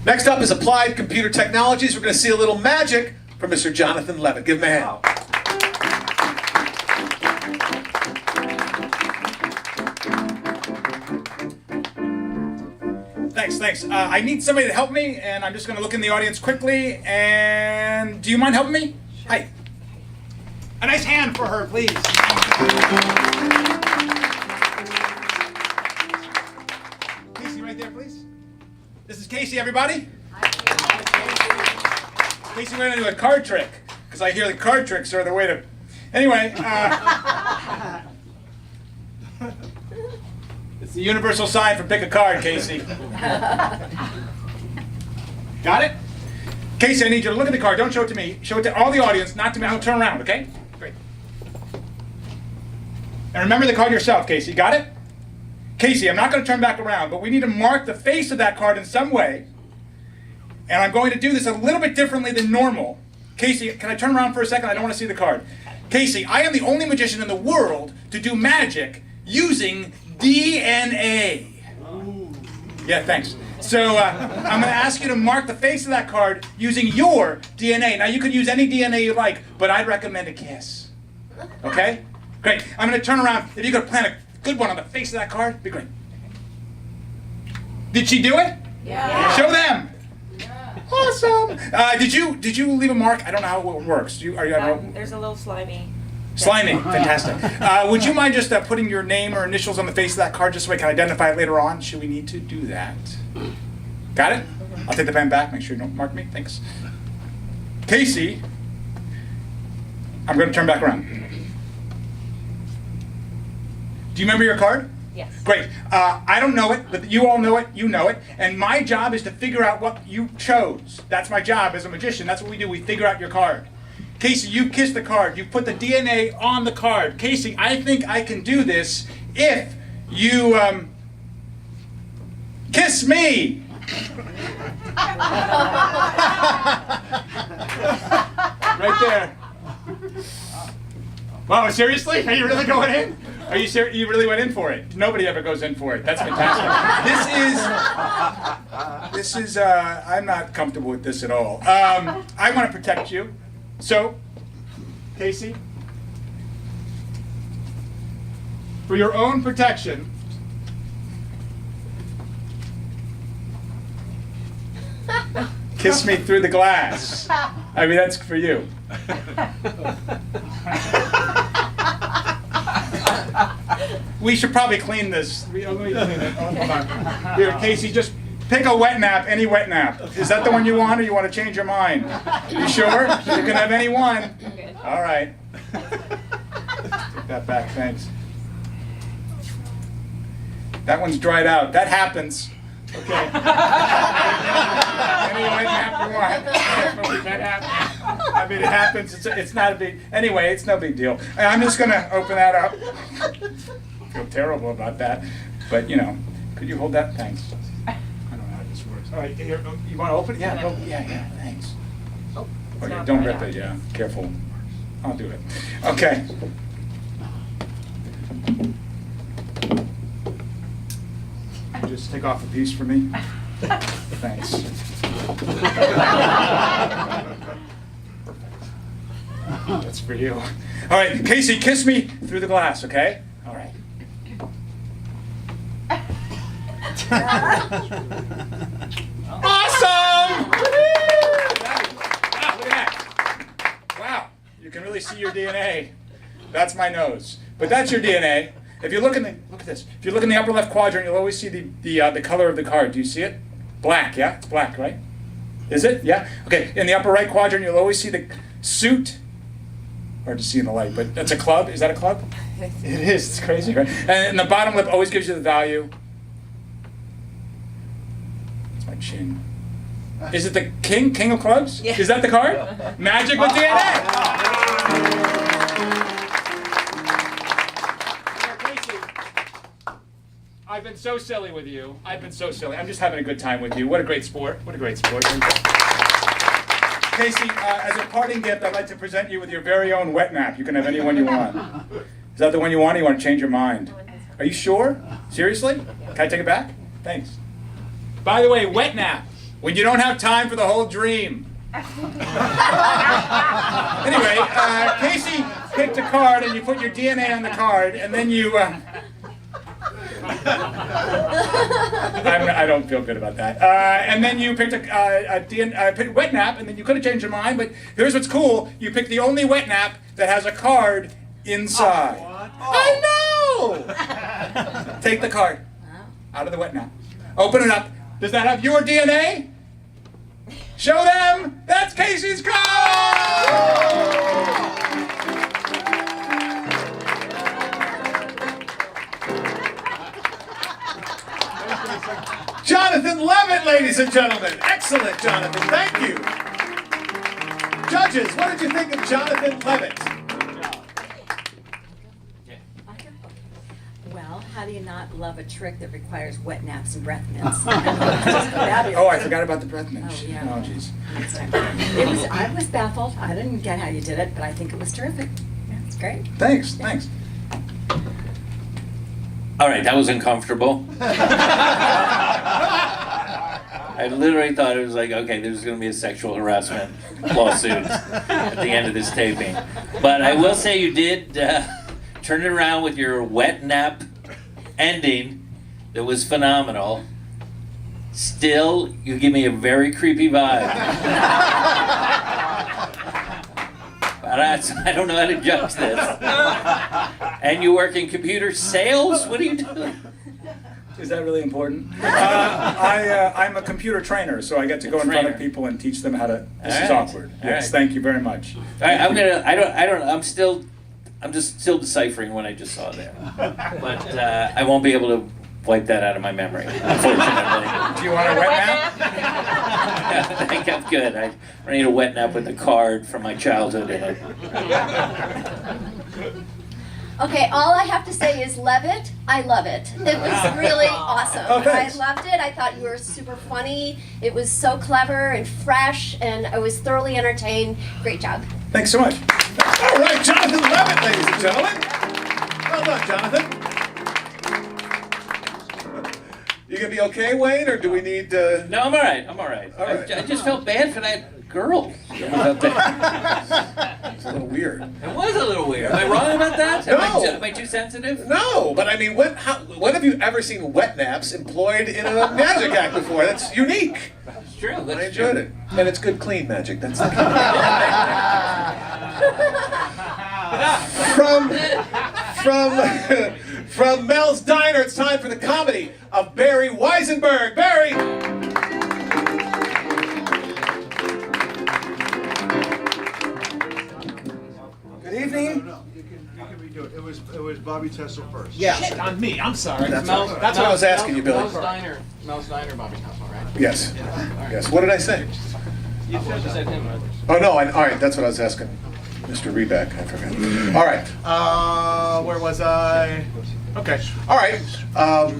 Next up is Applied Computer Technologies. We're going to see a little magic from Mr. Jonathan Levitt. Give him a hand. Thanks. I need somebody to help me, and I'm just going to look in the audience quickly. And do you mind helping me? Sure. Hi. A nice hand for her, please. Casey, right there, please. This is Casey, everybody. Casey went into a card trick, because I hear the card tricks are the way to... Anyway, it's the universal sign for pick a card, Casey. Got it? Casey, I need you to look at the card. Don't show it to me. Show it to all the audience, not to me. I'll turn around, okay? Great. And remember the card yourself, Casey. Got it? Casey, I'm not going to turn back around, but we need to mark the face of that card in some way. And I'm going to do this a little bit differently than normal. Casey, can I turn around for a second? I don't want to see the card. Casey, I am the only magician in the world to do magic using DNA. Yeah, thanks. So I'm going to ask you to mark the face of that card using your DNA. Now, you can use any DNA you like, but I'd recommend a kiss. Okay? Great. I'm going to turn around. If you could plant a good one on the face of that card, it'd be great. Did she do it? Yeah. Show them. Awesome. Did you leave a mark? I don't know how it works. There's a little slimy. Slimy. Fantastic. Would you mind just putting your name or initials on the face of that card just so we can identify it later on? Should we need to do that? Got it? I'll take the pen back. Make sure you don't mark me. Thanks. Casey, I'm going to turn back around. Do you remember your card? Yes. Great. I don't know it, but you all know it. You know it. And my job is to figure out what you chose. That's my job as a magician. That's what we do. We figure out your card. Casey, you kissed the card. You put the DNA on the card. Casey, I think I can do this if you kiss me. Right there. Wow, seriously? Are you really going in? Are you serious? You really went in for it? Nobody ever goes in for it. That's fantastic. This is, I'm not comfortable with this at all. I want to protect you. So, Casey, for your own protection, kiss me through the glass. I mean, that's for you. We should probably clean this. Let me clean it. Hold on. Here, Casey, just pick a wet nap, any wet nap. Is that the one you want, or you want to change your mind? You sure? You can have any one. All right. Take that back, thanks. That one's dried out. That happens. Okay. Any wet nap you want. That happens. I mean, it happens. It's not a big... Anyway, it's no big deal. I'm just going to open that up. I feel terrible about that. But, you know, could you hold that? Thanks. I don't know how this works. All right, here, you want to open it? Yeah, yeah, thanks. Okay, don't rip it, yeah. Careful. I'll do it. Okay. Just take off a piece for me. Thanks. That's for you. All right, Casey, kiss me through the glass, okay? All right. Awesome! Look at You can really see your DNA. That's my nose. But that's your DNA. If you look at this. If you look in the upper left quadrant, you'll always see the color of the card. Do you see it? Black, yeah? It's black, right? Is it? Yeah? Okay, in the upper right quadrant, you'll always see the suit. Hard to see in the light, but that's a club. Is that a club? It is. It's crazy, right? And the bottom lip always gives you the value. It's my chin. Is it the king of clubs? Yeah. Is that the card? Magic with DNA. I've been so silly with you. I've been so silly. I'm just having a good time with you. What a great sport. What a great sport. Casey, as a parting gift, I'd like to present you with your very own wet nap. You can have any one you want. Is that the one you want, or you want to change your mind? Are you sure? Seriously? Can I take it back? Thanks. By the way, wet nap. When you don't have time for the whole dream. Anyway, Casey picked a card, and you put your DNA on the card, and then you... I don't feel good about that. And then you picked picked wet nap, and then you could have changed your mind, but here's what's cool. You picked the only wet nap that has a card inside. I know! Take the card out of the wet nap. Open it up. Does that have your DNA? Show them! That's Casey's card! Jonathan Levitt, ladies and gentlemen. Excellent, Jonathan. Thank you. Judges, what did you think of Jonathan Levitt? Well, how do you not love a trick that requires wet naps and breath mints? Oh, I forgot about the breath mint. Oh, yeah. Oh, jeez. I was baffled. I didn't get how you did it, but I think it was terrific. Yeah, it's great. Thanks, thanks. All right, that was uncomfortable. I literally thought it was like, okay, there's going to be a sexual harassment lawsuit at the end of this taping. But I will say you did turn it around with your wet nap ending that was phenomenal. Still, you give me a very creepy vibe. But I don't know how to judge this. And you work in computer sales? What are you doing? Is that really important? I'm a computer trainer, so I get to go in front of people and teach them how to. This is awkward. Yes, thank you very much. All right, I'm just still deciphering what I just saw there. But I won't be able to wipe that out of my memory, unfortunately. Do you want a wet nap? I think I'm good. I need a wet nap with a card from my childhood in it. Okay, all I have to say is Levitt, I love it. It was really awesome. Oh, thanks. I loved it. I thought you were super funny. It was so clever and fresh, and I was thoroughly entertained. Great job. Thanks so much. All right, Jonathan Levitt, ladies and gentlemen. Well done, Jonathan. You gonna be okay, Wayne, or do we need? No, I'm all right. I'm all right. I just felt bad for that girl. It's a little weird. It was a little weird. Am I wrong about that? No. Am I too sensitive? No, but I mean, when have you ever seen wet naps employed in a magic act before? That's unique. It's true. I enjoyed it, and it's good, clean magic. That's the key. From Mel's Diner, it's time for the comedy of Barry Weisenberg. Barry. Good evening. No, you can redo it. It was Bobby Tessel first. Yeah, on me. I'm sorry. That's Mel's- what I was asking you, Billy. Mel's Diner, Bobby Tessel, right? Yes. Yes. What did I say? You said him, right? Oh no. All right. That's what I was asking, Mr. Reback. I forgot. All right. Where was I? Okay. All right. All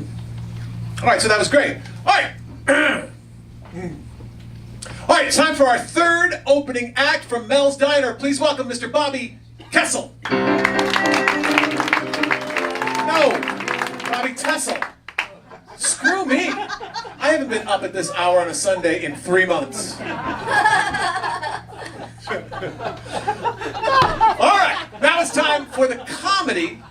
right. So that was great. All right. All right. It's time for our third opening act from Mel's Diner. Please welcome Mr. Bobby Kessel. No, Bobby Tessel. Screw me. I haven't been up at this hour on a Sunday in 3 months. All right, now it's time for the comedy.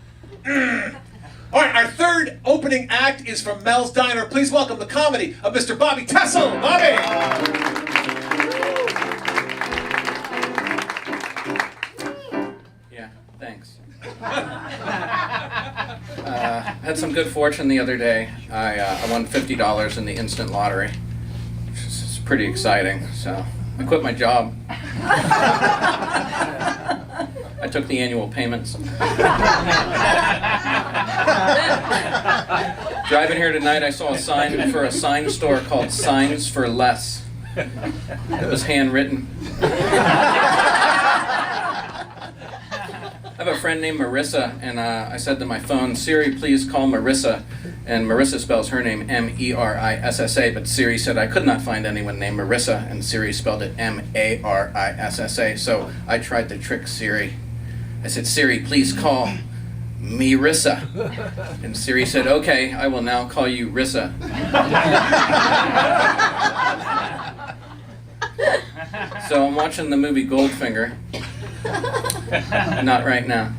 All right, our third opening act is from Mel's Diner. Please welcome the comedy of Mr. Bobby Tessel. Bobby! Had some good fortune the other day. I won $50 in the instant lottery, which is pretty exciting. So I quit my job. I took the annual payments. Driving here tonight, I saw a sign for a sign store called Signs for Less. It was handwritten. I have a friend named Marissa, and I said to my phone, Siri, please call Marissa. And Marissa spells her name M-E-R-I-S-S-A, but Siri said I could not find anyone named Marissa, and Siri spelled it M-A-R-I-S-S-A. So I tried to trick Siri. I said, Siri, please call Marissa. And Siri said, okay, I will now call you Rissa. So I'm watching the movie Goldfinger. Not right now.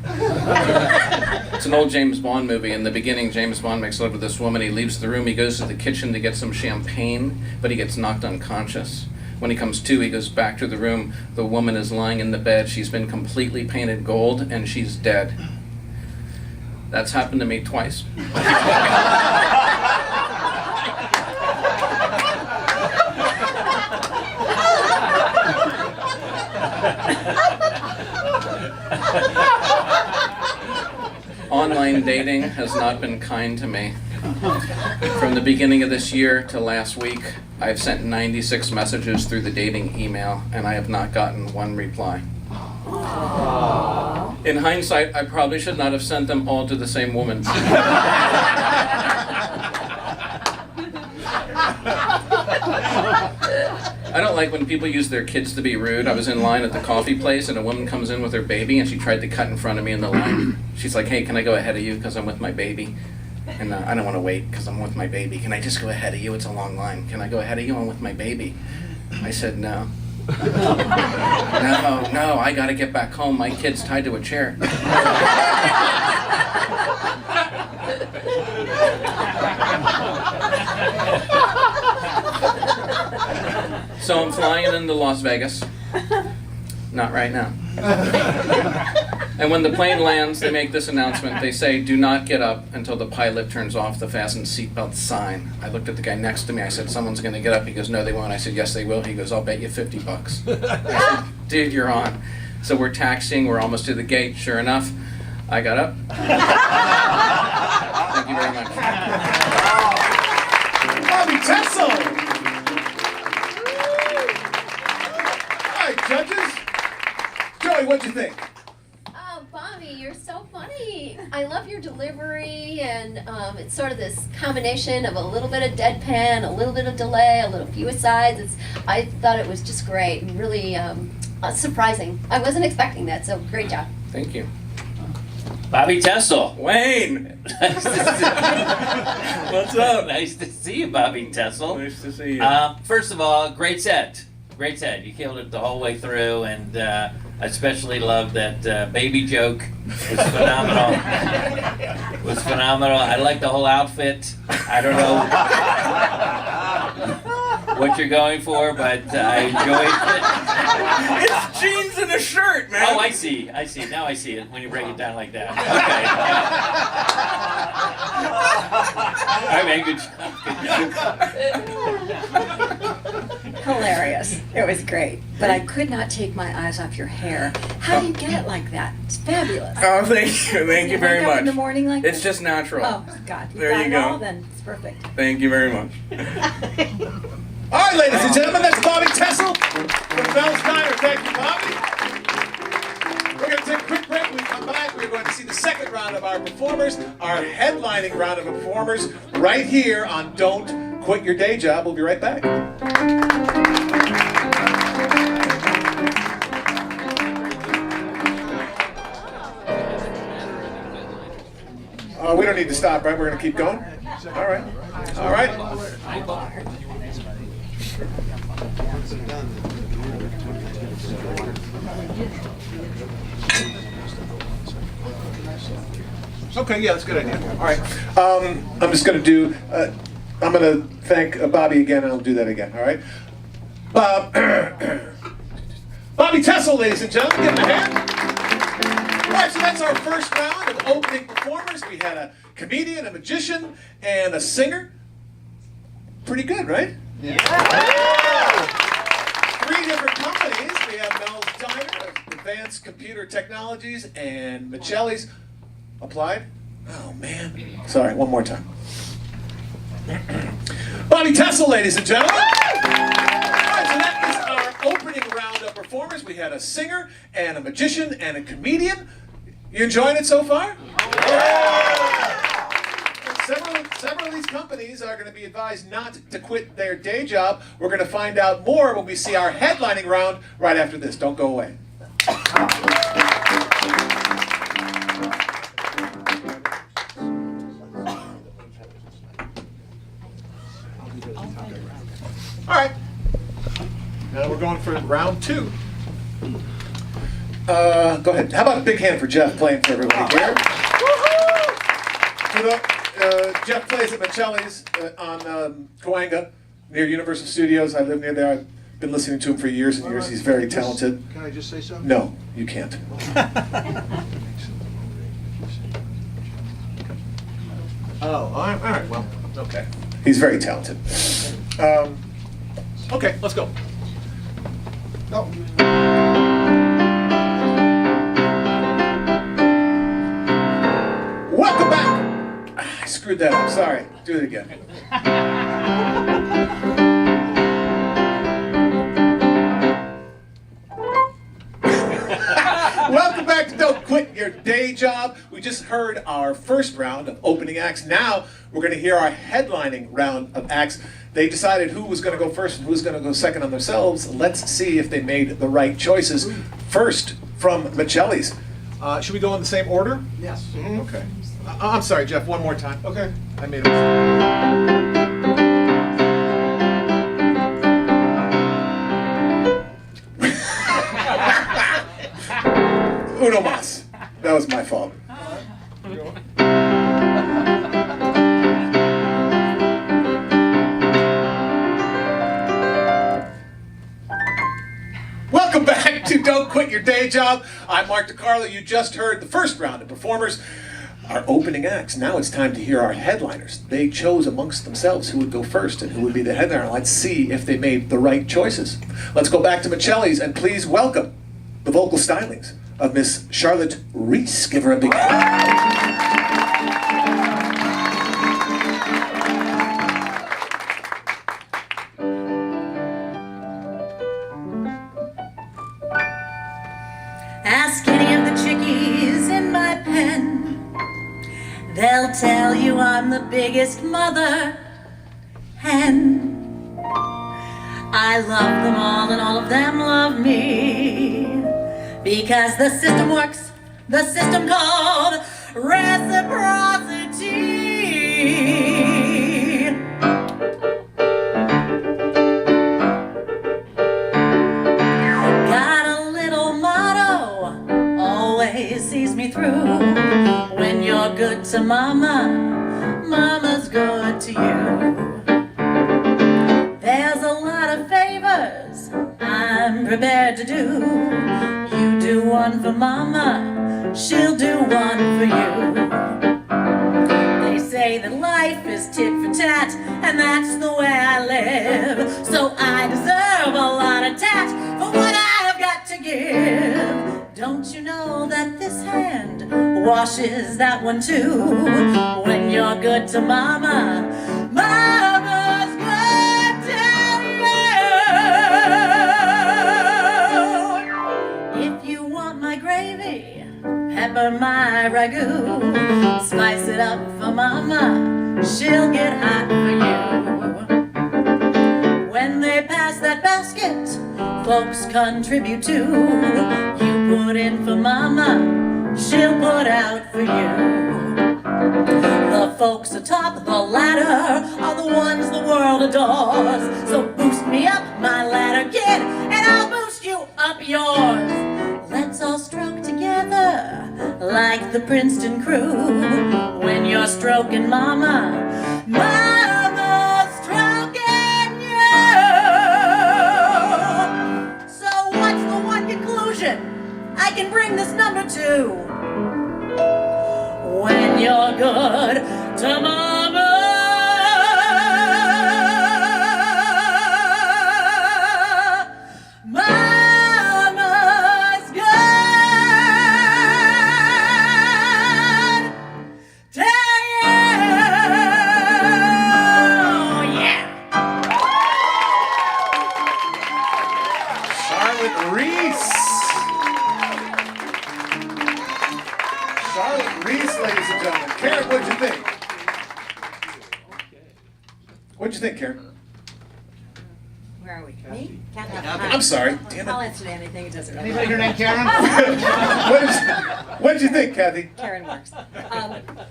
It's an old James Bond movie. In the beginning, James Bond makes love with this woman. He leaves the room. He goes to the kitchen to get some champagne, but he gets knocked unconscious. When he comes to, he goes back to the room. The woman is lying in the bed. She's been completely painted gold, and she's dead. That's happened to me twice. Online dating has not been kind to me. From the beginning of this year to last week, I've sent 96 messages through the dating email, and I have not gotten one reply. In hindsight, I probably should not have sent them all to the same woman. I don't like when people use their kids to be rude. I was in line at the coffee place, and a woman comes in with her baby, and she tried to cut in front of me in the line. She's like, hey, can I go ahead of you because I'm with my baby? And I don't want to wait because I'm with my baby. Can I just go ahead of you? It's a long line. Can I go ahead of you? I'm with my baby. I said, no. No, I got to get back home. My kid's tied to a chair. So I'm flying into Las Vegas. Not right now. And when the plane lands, they make this announcement. They say, do not get up until the pilot turns off the fasten seatbelt sign. I looked at the guy next to me. I said, someone's going to get up. He goes, no, they won't. I said, yes, they will. He goes, I'll bet you $50. I said, dude, you're on. So we're taxiing. We're almost to the gate. Sure enough, I got up. Thank you very much. Bobby Tessel! All right, judges. Joey, what'd you think? Oh, Bobby, you're so funny. I love your delivery, and it's sort of this combination of a little bit of deadpan, a little bit of delay, a little few asides. I thought it was just great and really surprising. I wasn't expecting that, so great job. Thank you. Bobby Tessel. Wayne! Nice to see you. What's up? Nice to see you, Bobby Tessel. Nice to see you. First of all, great set. Great set. You killed it the whole way through, and I especially loved that baby joke. It was phenomenal. It was phenomenal. I like the whole outfit. I don't know what you're going for, but I enjoyed it. It's jeans and a shirt, man. Oh, I see. Now I see it when you break it down like that. Okay. All right, man. Good job. Hilarious. It was great. But I could not take my eyes off your hair. How do you get it like that? It's fabulous. Oh, thank you. Thank you very wake up much. in the morning like It's this? just natural. Oh, God. There got you it go. all, then it's perfect. Thank you very much. All right, ladies and gentlemen, that's Bobby Tessel from Bell's Diner. Thank you, Bobby. We're going to take a quick break. When we come back, we're going to see the second round of our performers, our headlining round of performers, right here on Don't Quit Your Day Job. We'll be right back. We don't need to stop, right? We're going to keep going? All right. All right. Okay, yeah, that's a good idea. All right. I'm just going to do, I'm going to thank Bobby again, and I'll do that again, all right? Bobby Tessel, ladies and gentlemen, give him a hand. All right, so that's our first round of opening performers. We had a comedian, a magician, and a singer. Pretty good, right? Yeah. 3 different companies. We have Mel's Diner, Advanced Computer Technologies, and Michelli's Applied. Oh, man. Sorry, one more time. Bobby Tessel, ladies and gentlemen. All right, so that is our opening round of performers. We had a singer and a magician and a comedian. You enjoying it so far? Several of these companies are going to be advised not to quit their day job. We're going to find out more when we see our headlining round right after this. Don't go away. All right. Now we're going for round 2. Go ahead. How about a big hand for Jeff playing for everybody here? Jeff plays at Michelli's on Cahuenga near Universal Studios. I live near there. I've been listening to him for years and years. He's very talented. Can I just say something? No, you can't. Oh, all right. Well, okay. He's very talented. Okay, let's go. Welcome back. I screwed that up. Sorry. Do it again. Welcome back to Don't Quit Your Day Job. We just heard our first round of opening acts. Now we're going to hear our headlining round of acts. They decided who was going to go first and who was going to go second on themselves. Let's see if they made the right choices. First, from Michelli's. Should we go in the same order? Yes. Okay. I'm sorry, Jeff, one more time. Okay. I made a mistake. Uno mas. That was my fault. Welcome back to Don't Quit Your Day Job. I'm Mark DiCarlo. You just heard the first round of performers, our opening acts. Now it's time to hear our headliners. They chose amongst themselves who would go first and who would be the headliner. Let's see if they made the right choices. Let's go back to Michelli's and please welcome the vocal stylings of Miss Charlotte Reese. Give her a big hand. Ask any of the chickies in my pen. They'll tell you I'm the biggest mother hen. I love them all and all of them love me. Because the system works, the system called reciprocity. Got a little motto, always sees me through. When you're good to mama, mama's good to you. There's a lot of favors I'm prepared to do. You do one for mama, she'll do one for you. They say that life is tit for tat, and that's the way I live. So I deserve a lot of tat for what I've got to give. Don't you know that this hand washes that one too? When you're good to mama, mama's good to you. If you want my gravy, pepper my ragu, spice it up for mama, she'll get hot for you. When they pass that basket, folks contribute too. You put in for mama, she'll put out for you. The folks atop the ladder are the ones the world adores. So boost me up my ladder, kid, and I'll boost you up yours. Let's all stroke together like the Princeton crew. When you're stroking mama, mama's stroking you. So what's the one conclusion I can bring this number to? when you're good to mama. Mama's good to you. Yeah. Charlotte Reese. Charlotte Reese, ladies and gentlemen. Karen, what'd you think? What'd you think, Karen? Where are we? Me? I'm sorry. Damn it. I'll answer to anything. It doesn't really Anybody matter. hear that, Karen? What'd you think, Kathy? Karen works.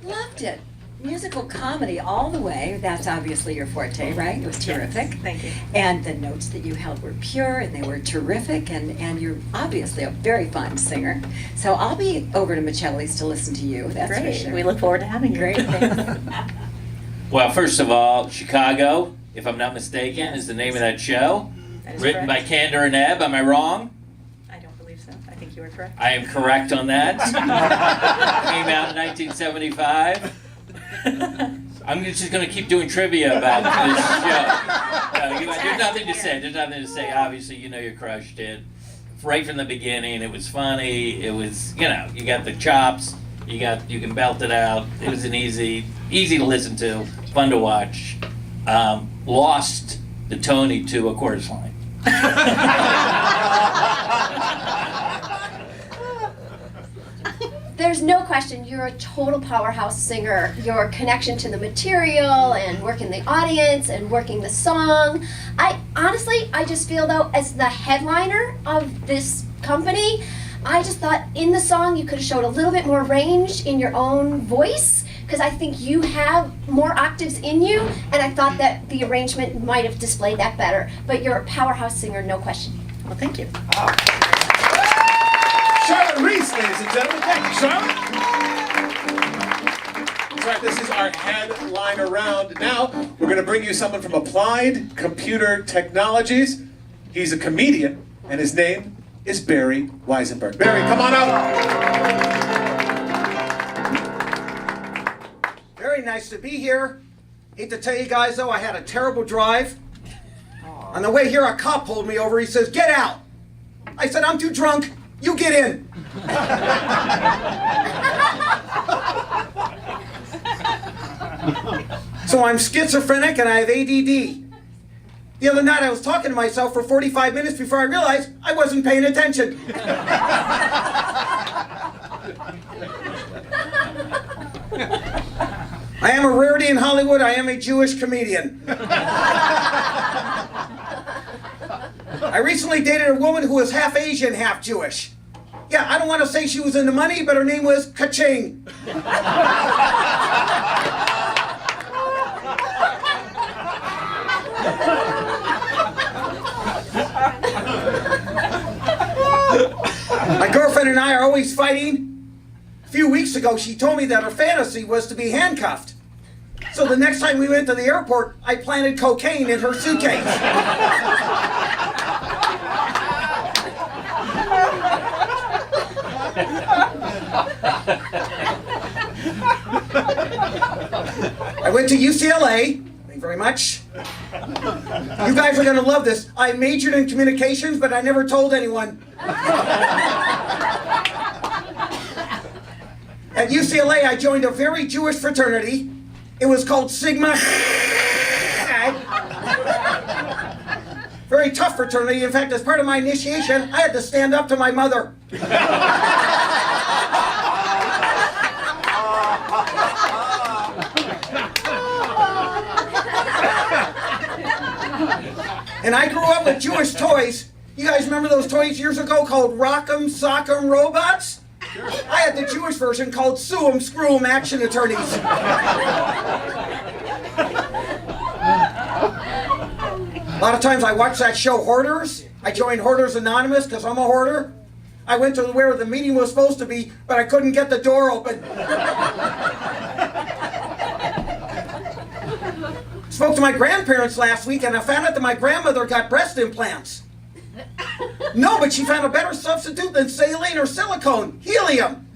Loved it. Musical comedy all the way. That's obviously your forte, right? It was terrific. Thank you. And the notes that you held were pure and they were terrific. And you're obviously a very fine singer. So I'll be over to Michelli's to listen to you. That's for Great. sure. We look forward to having you. Great. Thanks. Well, first of all, Chicago, if I'm not mistaken, is the name of that show. That is Written correct. by Kander and Ebb. Am I wrong? I don't believe so. I think you are correct. I am correct on that. Came out in 1975. I'm just going to keep doing trivia about this show. There's nothing to say. There's nothing to say. Obviously, you know you crushed it. Right from the beginning, it was funny. It was, you got the chops. You can belt it out. It was an easy to listen to, fun to watch. Lost the Tony to a chorus line. There's no question you're a total powerhouse singer. Your connection to the material and working the audience and working the song. I just feel though, as the headliner of this company, I just thought in the song you could have showed a little bit more range in your own voice, because I think you have more octaves in you, and I thought that the arrangement might have displayed that better. But you're a powerhouse singer, no question. Well, thank you. Charlotte Reese, ladies and gentlemen. Thank you, Charlotte. That's right, this is our headliner round. Now, we're going to bring you someone from Applied Computer Technologies. He's a comedian, and his name is Barry Weisenberg. Barry, come on out. Very nice to be here. Hate to tell you guys, though, I had a terrible drive. On the way here, a cop pulled me over. He says, "Get out." I said, "I'm too drunk. You get in." So I'm schizophrenic and I have ADD. The other night I was talking to myself for 45 minutes before I realized I wasn't paying attention. I am a rarity in Hollywood. I am a Jewish comedian. I recently dated a woman who was half Asian, half Jewish. Yeah, I don't want to say she was into money, but her name was Ka-ching. My girlfriend and I are always fighting. A few weeks ago, she told me that her fantasy was to be handcuffed. So the next time we went to the airport, I planted cocaine in her suitcase. I went to UCLA. Thank you very much. You guys are going to love this. I majored in communications, but I never told anyone. At UCLA, I joined a very Jewish fraternity. It was called Sigma. Very tough fraternity. In fact, as part of my initiation, I had to stand up to my mother. And I grew up with Jewish toys. You guys remember those toys years ago called Rock'em Sock'em Robots? I had the Jewish version called Sue 'em Screw 'em Action Attorneys. A lot of times I watch that show Hoarders. I joined Hoarders Anonymous because I'm a hoarder. I went to where the meeting was supposed to be, but I couldn't get the door open. Spoke to my grandparents last week and I found out that my grandmother got breast implants. No, but she found a better substitute than saline or silicone, helium.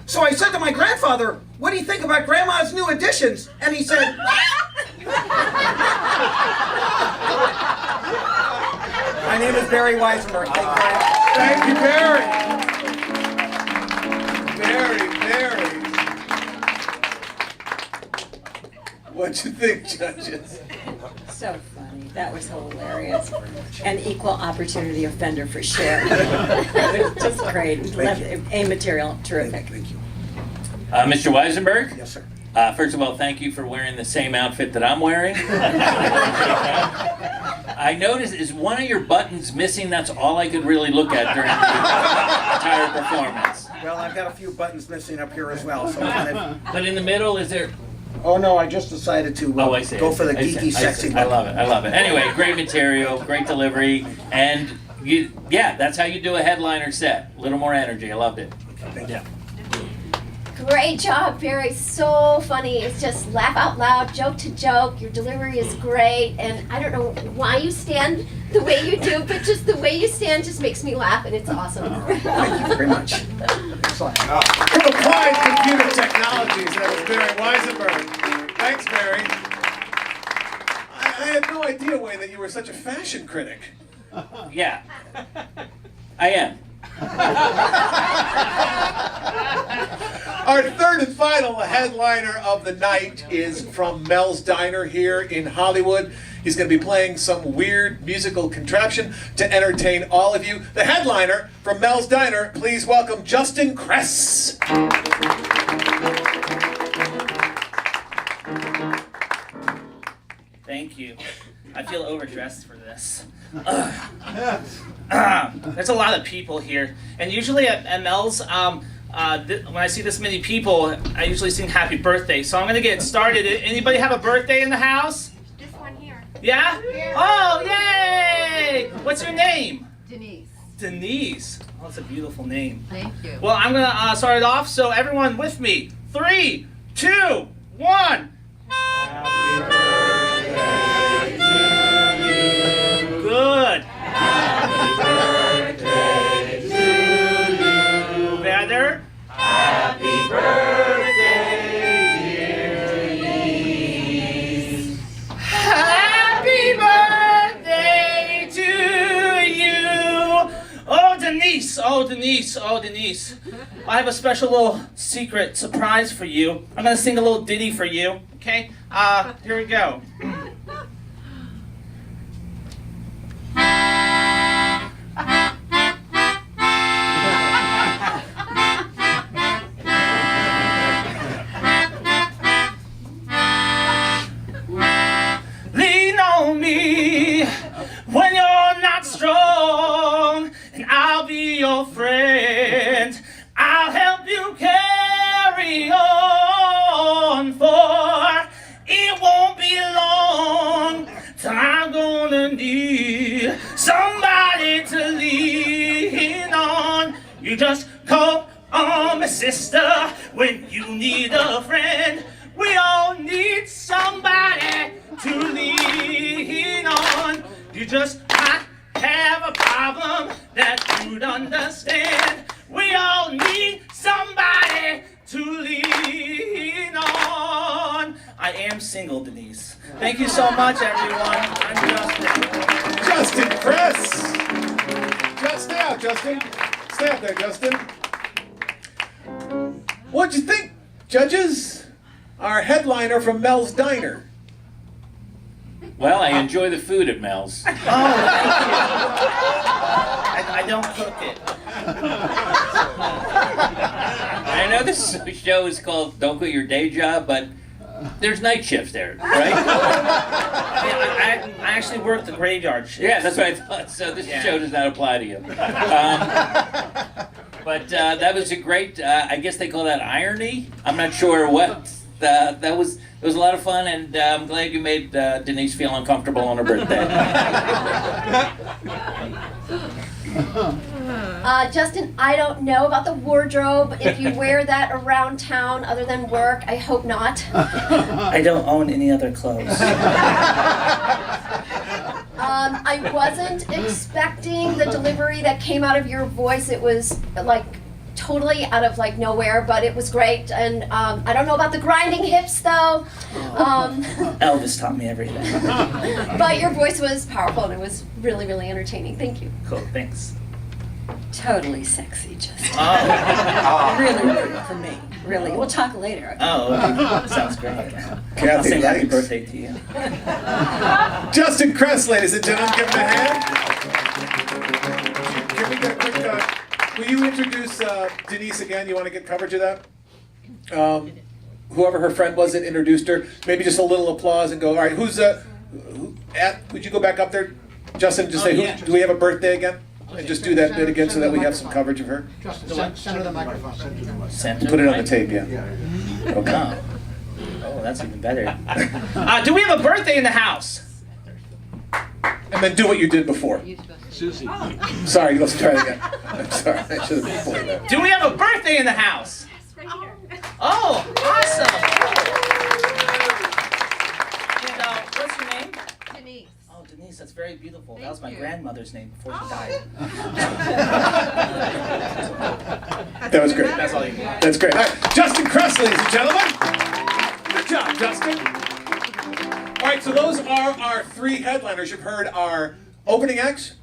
So I said to my grandfather, what do you think about Grandma's new additions? And he said, my name is Barry Weisenberg. Thank you, Barry. Barry. What'd you think, judges? So funny. That was hilarious. An equal opportunity offender for sure. Just great. A material, terrific. Thank you. Mr. Weisenberg? Yes, sir. First of all, thank you for wearing the same outfit that I'm wearing. I noticed, is one of your buttons missing? That's all I could really look at during the entire performance. Well, I've got a few buttons missing up here as well. So kind of... But in the middle, is there... Oh, no, I just decided to I see. go for the I see. geeky, sexy I button. love it. Anyway, great material, great delivery, and that's how you do a headliner set. A little more energy. I loved it. Thank you. Great job, Barry. So funny. It's just laugh out loud, joke to joke. Your delivery is great. And I don't know why you stand the way you do, but just the way you stand just makes me laugh, and it's awesome. Thank you very much. Excellent. From Applied Computer Technologies, that was Barry Weisenberg. Thanks, Barry. I had no idea, Wayne, that you were such a fashion critic. Yeah, I am. Our third and final headliner of the night is from Mel's Diner here in Hollywood. He's going to be playing some weird musical contraption to entertain all of you. The headliner from Mel's Diner, please welcome Justin Kress. Thank you. I feel overdressed for this. There's a lot of people here, and usually at Mel's, when I see this many people, I usually sing Happy Birthday. So I'm gonna get started. Anybody have a birthday in the house? This one here. Yeah? Oh, yay! What's your name? Denise. Denise. Oh, that's a beautiful name. Thank you. Well, I'm gonna start it off. So everyone with me. 3, 2, 1. Good. Happy birthday to you. Better. Happy birthday, dear Denise. Happy birthday to you. Oh, Denise. Oh, Denise. Oh, Denise. I have a special little secret surprise for you. I'm gonna sing a little ditty for you. Okay? Here we go. Lean on me when you're not strong, and I'll be your friend. I'll help you carry on, for it won't be long till I'm gonna need somebody to lean on. You just call on me, sister, when you need a friend. We all need somebody to lean on. You just might have a problem that you'd understand. We all need somebody to lean on. I am single, Denise. Thank you so much, everyone. I'm Justin. Justin Kress. Just stay out, Justin. Stay out there, Justin. What'd you think, judges? Our headliner from Mel's Diner. Well, I enjoy the food at Mel's. Oh, thank you. I don't cook it. I know this show is called Don't Quit Your Day Job, but there's night shifts there, right? I actually work the graveyard shift. Yeah, that's what I thought. So this show does not apply to you. But that was a great, I guess they call that irony. I'm not sure what. It was a lot of fun, and I'm glad you made Denise feel uncomfortable on her birthday. Justin, I don't know about the wardrobe. If you wear that around town other than work, I hope not. I don't own any other clothes. I wasn't expecting the delivery that came out of your voice. It was like totally out of like nowhere, but it was great. And I don't know about the grinding hips though. Elvis taught me everything. But your voice was powerful and it was really, really entertaining. Thank you. Cool, thanks. Totally sexy, just Oh. really good for me. Really, we'll talk later. Oh, okay. Sounds great. I'll Kathy, sing happy thanks. birthday to you. Justin Kress, ladies and gentlemen, give him a hand. Can we get a quick, will you introduce Denise again? You want to get coverage of that? Whoever her friend was that introduced her, maybe just a little applause and go, all right, would you go back up there? Justin, just say, do we have a birthday again? And just do that bit again so that we have some coverage of her. Center the microphone. Center. Put it on the tape, yeah. Okay. Oh, that's even better. Do we have a birthday in the house? And then do what you did before. Susie. Sorry, let's try it again. I'm sorry, I should have played that. Do we have a birthday in the house? Oh, awesome. And what's your name? Denise. Oh, Denise, that's very beautiful. That was my grandmother's name before she died. That was great. That's all you got. That's great. All right, Justin Kress, ladies and gentlemen. Good job, Justin. All right, so those are our 3 headliners. You've heard our opening acts.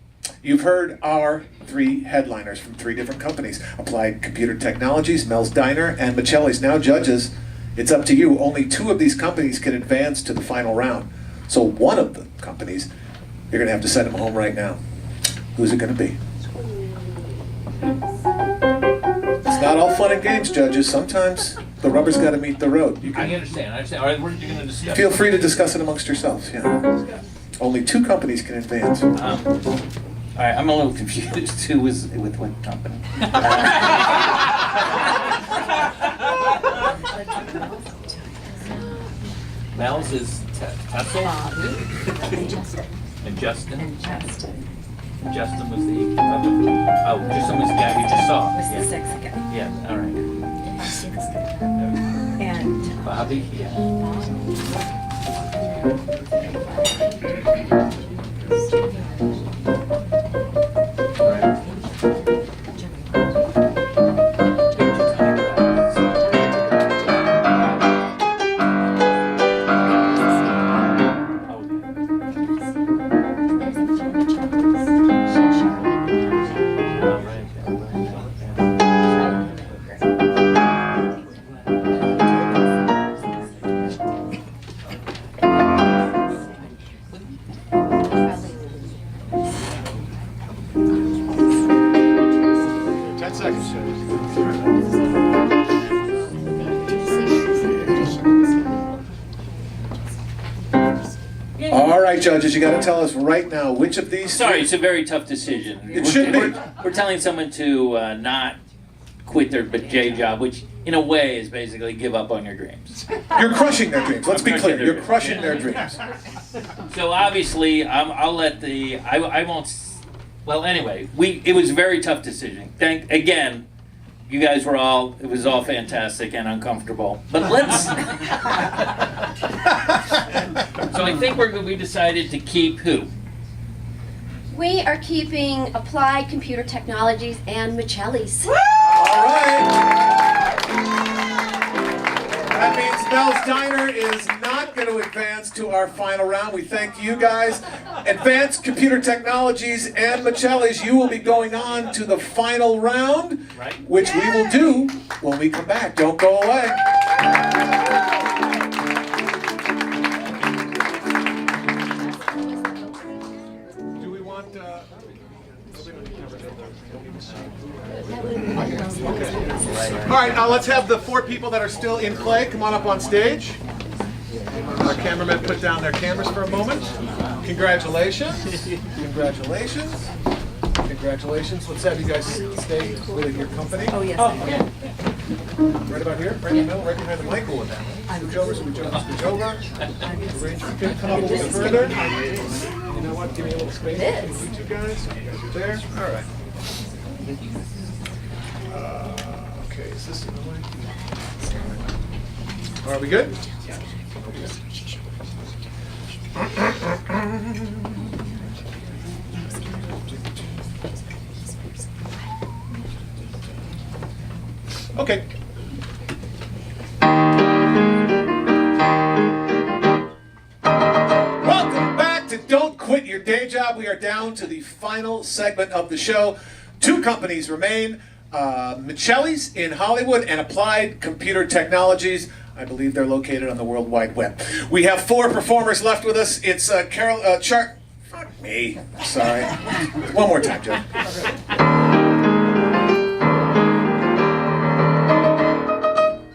You've heard our 3 headliners from 3 different companies. Applied Computer Technologies, Mel's Diner, and Michelli's. Now, judges, it's up to you. Only 2 of these companies can advance to the final round. So one of the companies, you're going to have to send them home right now. Who's it going to be? It's not all fun and games, judges. Sometimes the rubber's got to meet the road. You I can understand. All right, what are you going to discuss? feel free to discuss it amongst yourselves. Yeah. Only 2 companies can advance. All right, I'm a little confused. Who was with what company? Mel's is Tessel? And Justin? And Justin was the other. Oh, Justin was the guy we just saw. Was the Yeah. sexy guy. Yeah, all right. And Bobby, yeah. All right, judges, you got to tell us right now which of these. Sorry, it's a very tough decision. It should be. We're telling someone to not quit their day job, which in a way is basically give up on your dreams. You're crushing their dreams. Let's be I'm clear. crushing You're their crushing their dreams. So obviously, I'll let the I won't. Well, anyway, it was a very tough decision. Again, you guys were it was all fantastic and uncomfortable. But let's. So I think we decided to keep who? We are keeping Applied Computer Technologies and Michelli's. All right. That means Mel's Diner is not going to advance to our final round. We thank you guys. Advanced Computer Technologies and Michelli's, you will be going on to the final round, which we will do when we come back. Don't go away. Do we want... All right, now let's have the 4 people that are still in play come on up on stage. Our cameramen put down their cameras for a moment. Congratulations. Congratulations. Congratulations. Let's have you guys stay with your company. oh yes. Right about here, right in the middle, right behind the mic. Go with that. Scooch over, scooch over, scooch over. Arrange your feet, come up a little bit further. You know what? Give me a little space between you two guys. You guys are there. All right. Okay, is this in the way? Are we good? Okay. Welcome back to Don't Quit Your Day Job. We are down to the final segment of the show. Two companies remain, Michelli's in Hollywood and Applied Computer Technologies. I believe they're located on the World Wide Web. We have 4 performers left with us. It's Carol, fuck me, sorry. One more time, Joe.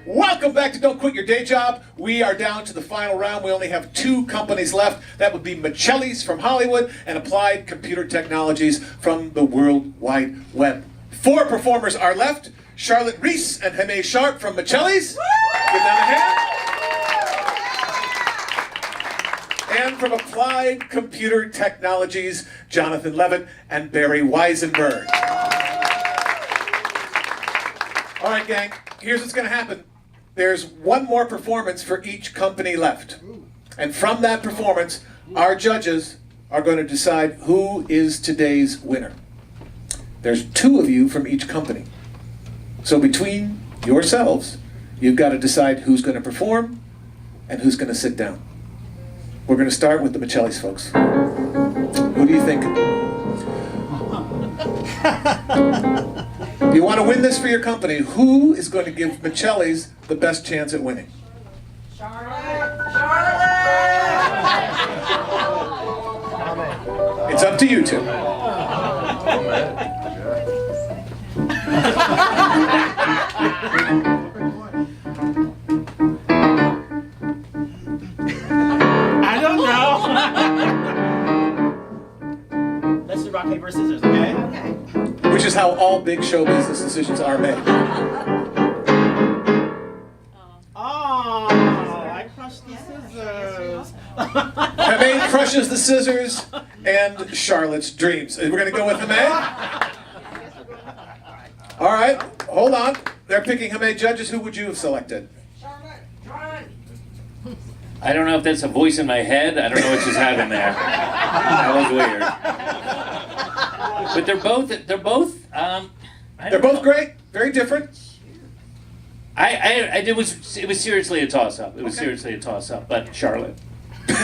Welcome back to Don't Quit Your Day Job. We are down to the final round. We only have 2 companies left. That would be Michelli's from Hollywood and Applied Computer Technologies from the World Wide Web. 4 performers are left. Charlotte Reese and Heme Sharp from Michelli's. Give them a hand. And from Applied Computer Technologies, Jonathan Levitt and Barry Weisenberg. All right, gang, here's what's going to happen. There's 1 more performance for each company left. And from that performance, our judges are going to decide who is today's winner. There's 2 of you from each company. So between yourselves, you've got to decide who's going to perform and who's going to sit down. We're going to start with the Michelli's folks. Who do you think? You want to win this for your company. Who is going to give Michelli's the best chance at winning? It's up to you 2. I don't know. Let's do rock, paper, scissors, okay? Okay. Which is how all big show business decisions are made. Oh, I crushed the scissors. Heme crushes the scissors and Charlotte's dreams. We're going to go with Heme? All right, hold on. They're picking Heme judges. Who would you have selected? I don't know if that's a voice in my head. I don't know what just happened there. That was weird. But they're both great. Very different. It was seriously a toss-up. It was seriously a toss-up, but Charlotte. We're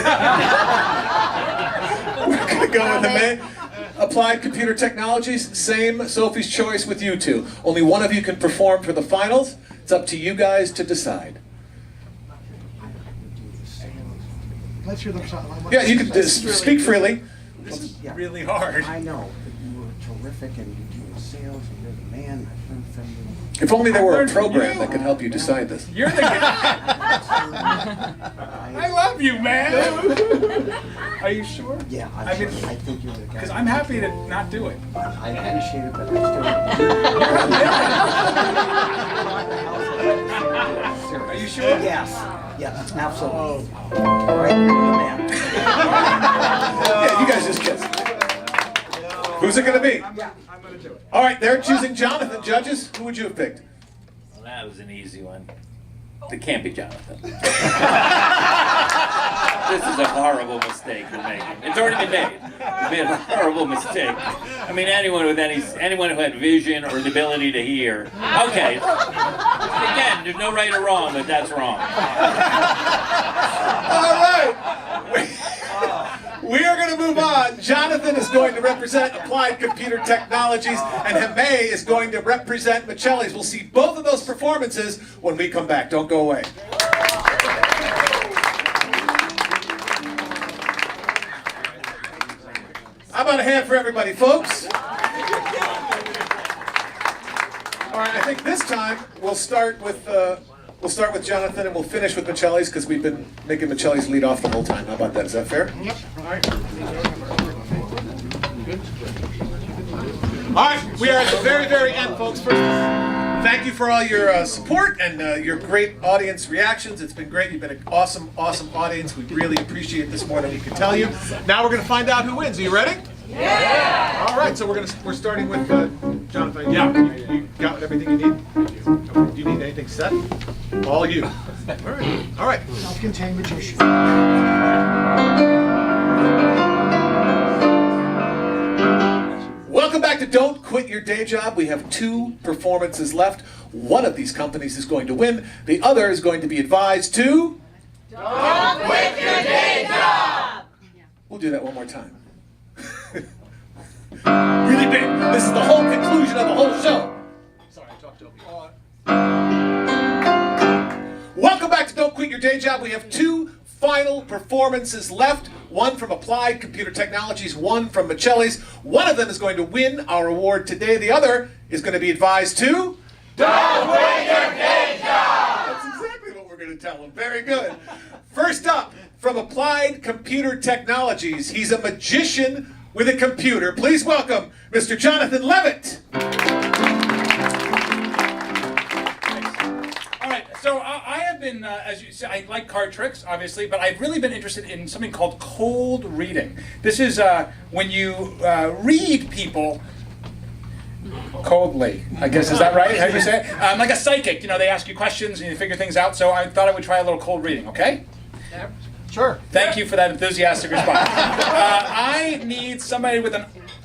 going to go with Heme. Applied Computer Technologies, same Sophie's Choice with you 2. Only one of you can perform for the finals. It's up to you guys to decide. Let's hear them. Yeah, you can speak freely. This is really hard. I know, but you were terrific and you do sales and you're the man. If only there were a program that could help you decide this. You're the guy. I love you, man. Are you sure? Yeah, I mean, I think you're the guy. because I'm happy to not do it. I appreciate it, but I still. Are you sure? Yes. Yes, absolutely. Right, you're the man. Yeah, you guys just kiss. Who's it going to be? I'm going to do it. All right, they're choosing Jonathan. Judges, who would you have picked? Well, that was an easy one. It can't be Jonathan. This is a horrible mistake we're making. It's already been made. It's been a horrible mistake. I mean, anyone who had vision or the ability to hear. Okay. Again, there's no right or wrong, but that's wrong. All right. We are going to move on. Jonathan is going to represent Applied Computer Technologies, and Heme is going to represent Michelli's. We'll see both of those performances when we come back. Don't go away. How about a hand for everybody, folks? All right, I think this time we'll start with Jonathan and we'll finish with Michelli's because we've been making Michelli's lead off the whole time. How about that? Is that fair? Yep. All right. All right, we are at the very, very end, folks. First, thank you for all your support and your great audience reactions. It's been great. You've been an awesome, awesome audience. We really appreciate this more than we can tell you. Now we're going to find out who wins. Are you ready? Yeah. All right. So we're starting with Jonathan. Yeah. You got everything you need. Do you need anything set? All you. All right. Self-contained magician. Welcome back to Don't Quit Your Day Job. We have 2 performances left. One of these companies is going to win. The other is going to be advised to... Don't quit your day job! We'll do that one more time. Really big. This is the whole conclusion of the whole show. Sorry, I talked over you. Welcome back to Don't Quit Your Day Job. We have 2 final performances left. One from Applied Computer Technologies, one from Michelli's. One of them is going to win our award today. The other is going to be advised to... Don't quit your day job! That's exactly what we're going to tell them. Very good. First up, from Applied Computer Technologies, he's a magician with a computer. Please welcome Mr. Jonathan Levitt. All right, so I have been, as you said, I like card tricks, obviously, but I've really been interested in something called cold reading. This is when you read people coldly, I guess. Is that right? How do you say it? Like a psychic, they ask you questions and you figure things out, so I thought I would try a little cold reading, okay? Yep. Sure. Thank you for that enthusiastic response. I need somebody with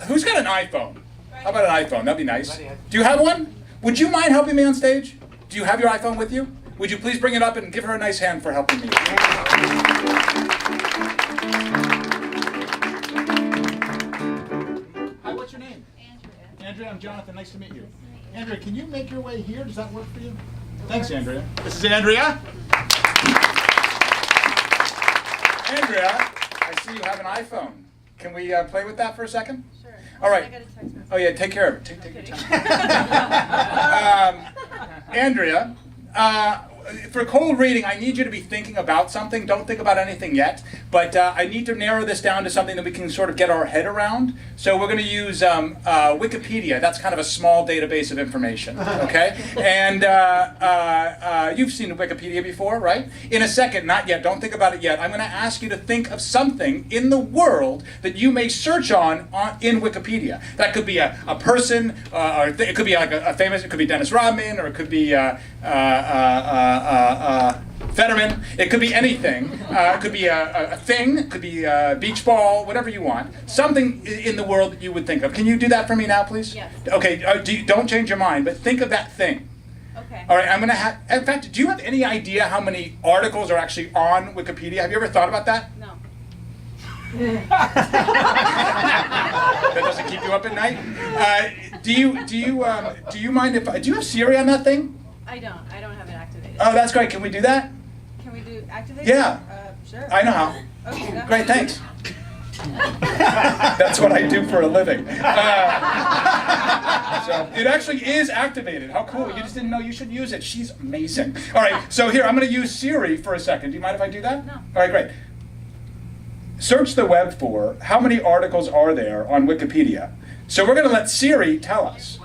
who's got an iPhone? How about an iPhone? That'd be nice. Do you have one? Would you mind helping me on stage? Do you have your iPhone with you? Would you please bring it up and give her a nice hand for helping me? Hi, what's your name? Andrea. Andrea, I'm Jonathan. Nice to meet you. Andrea, can you make your way here? Does that work for you? Thanks, Andrea. This is Andrea. Andrea, I see you have an iPhone. Can we play with that for a second? Sure. All right. Oh yeah, take care of it. Take your time. Andrea, for cold reading, I need you to be thinking about something. Don't think about anything yet, but I need to narrow this down to something that we can sort of get our head around. So we're going to use Wikipedia. That's kind of a small database of information, okay? And you've seen Wikipedia before, right? In a second, not yet, don't think about it yet, I'm going to ask you to think of something in the world that you may search on in Wikipedia. That could be a person, or it could be like a famous, it could be Dennis Rodman, or it could be Fetterman. It could be anything. It could be a thing. It could be a beach ball. Whatever you want. Something in the world that you would think of. Can you do that for me now, please? Yes. Okay. Don't change your mind, but think of that thing. Okay. All right. I'm gonna have. In fact, do you have any idea how many articles are actually on Wikipedia? Have you ever thought about that? No. That doesn't keep you up at night. Do you mind if? Do you have Siri on that thing? I don't have it activated. Oh, that's great. Can we do that? Can we do activate? Yeah. Sure. I know how. Okay. Go. Great, thanks. That's what I do for a living. So it actually is activated. How cool. You just didn't know you should use it. She's amazing. All right, so here, I'm going to use Siri for a second. Do you mind if I do that? No. All right, great. Search the web for how many articles are there on Wikipedia. So we're going to let Siri tell us.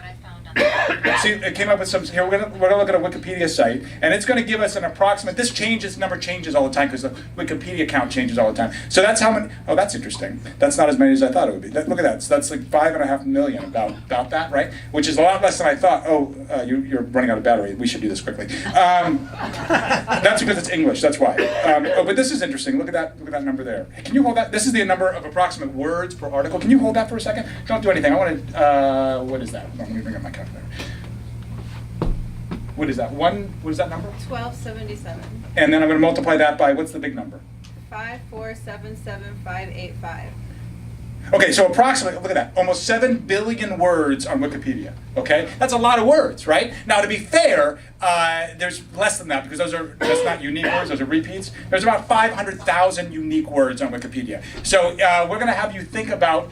See, it came up with some. Here, we're gonna look at a Wikipedia site, and it's going to give us an approximate. This number changes all the time because the Wikipedia count changes all the time. So that's how many. Oh, that's interesting. That's not as many as I thought it would be. Look at that. So that's like 5.5 million about that, right? Which is a lot less than I thought. Oh, you're running out of battery. We should do this quickly. That's because it's English. That's why. But this is interesting. Look at that. Look at that number there. Hey, can you hold that? This is the number of approximate words per article. Can you hold that for a second? Don't do anything. I want to. What is that? Let me bring up my calculator. What is that? What is that number? 1277. And then I'm going to multiply that by, what's the big number? 5477585. Okay, so approximately, look at that, almost 7 billion words on Wikipedia, okay? That's a lot of words, right? Now, to be fair, there's less than that because that's not unique words, those are repeats. There's about 500,000 unique words on Wikipedia. So we're going to have you think about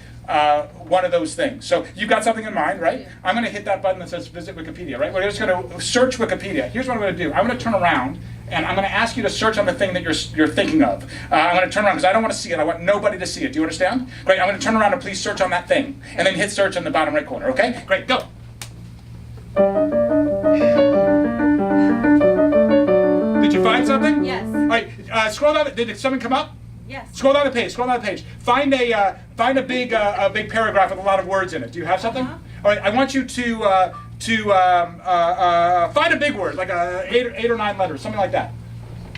one of those things. So you've got something in mind, right? Yeah. I'm going to hit that button that says visit Wikipedia, right? We're just going to search Wikipedia. Here's what I'm going to do. I'm going to turn around, and I'm going to ask you to search on the thing that you're thinking of. I'm going to turn around because I don't want to see it. I want nobody to see it. Do you understand? Great. I'm going to turn around and please search on that thing, and then hit search in the bottom right corner. Okay? Great. Go. Did you find something? Yes. All right. Scroll down. Did something come up? Yes. Scroll down the page. Scroll down the page. Find a big paragraph with a lot of words in it. Do you have something? All right. I want you to find a big word, like 8 or 9 letters, something like that.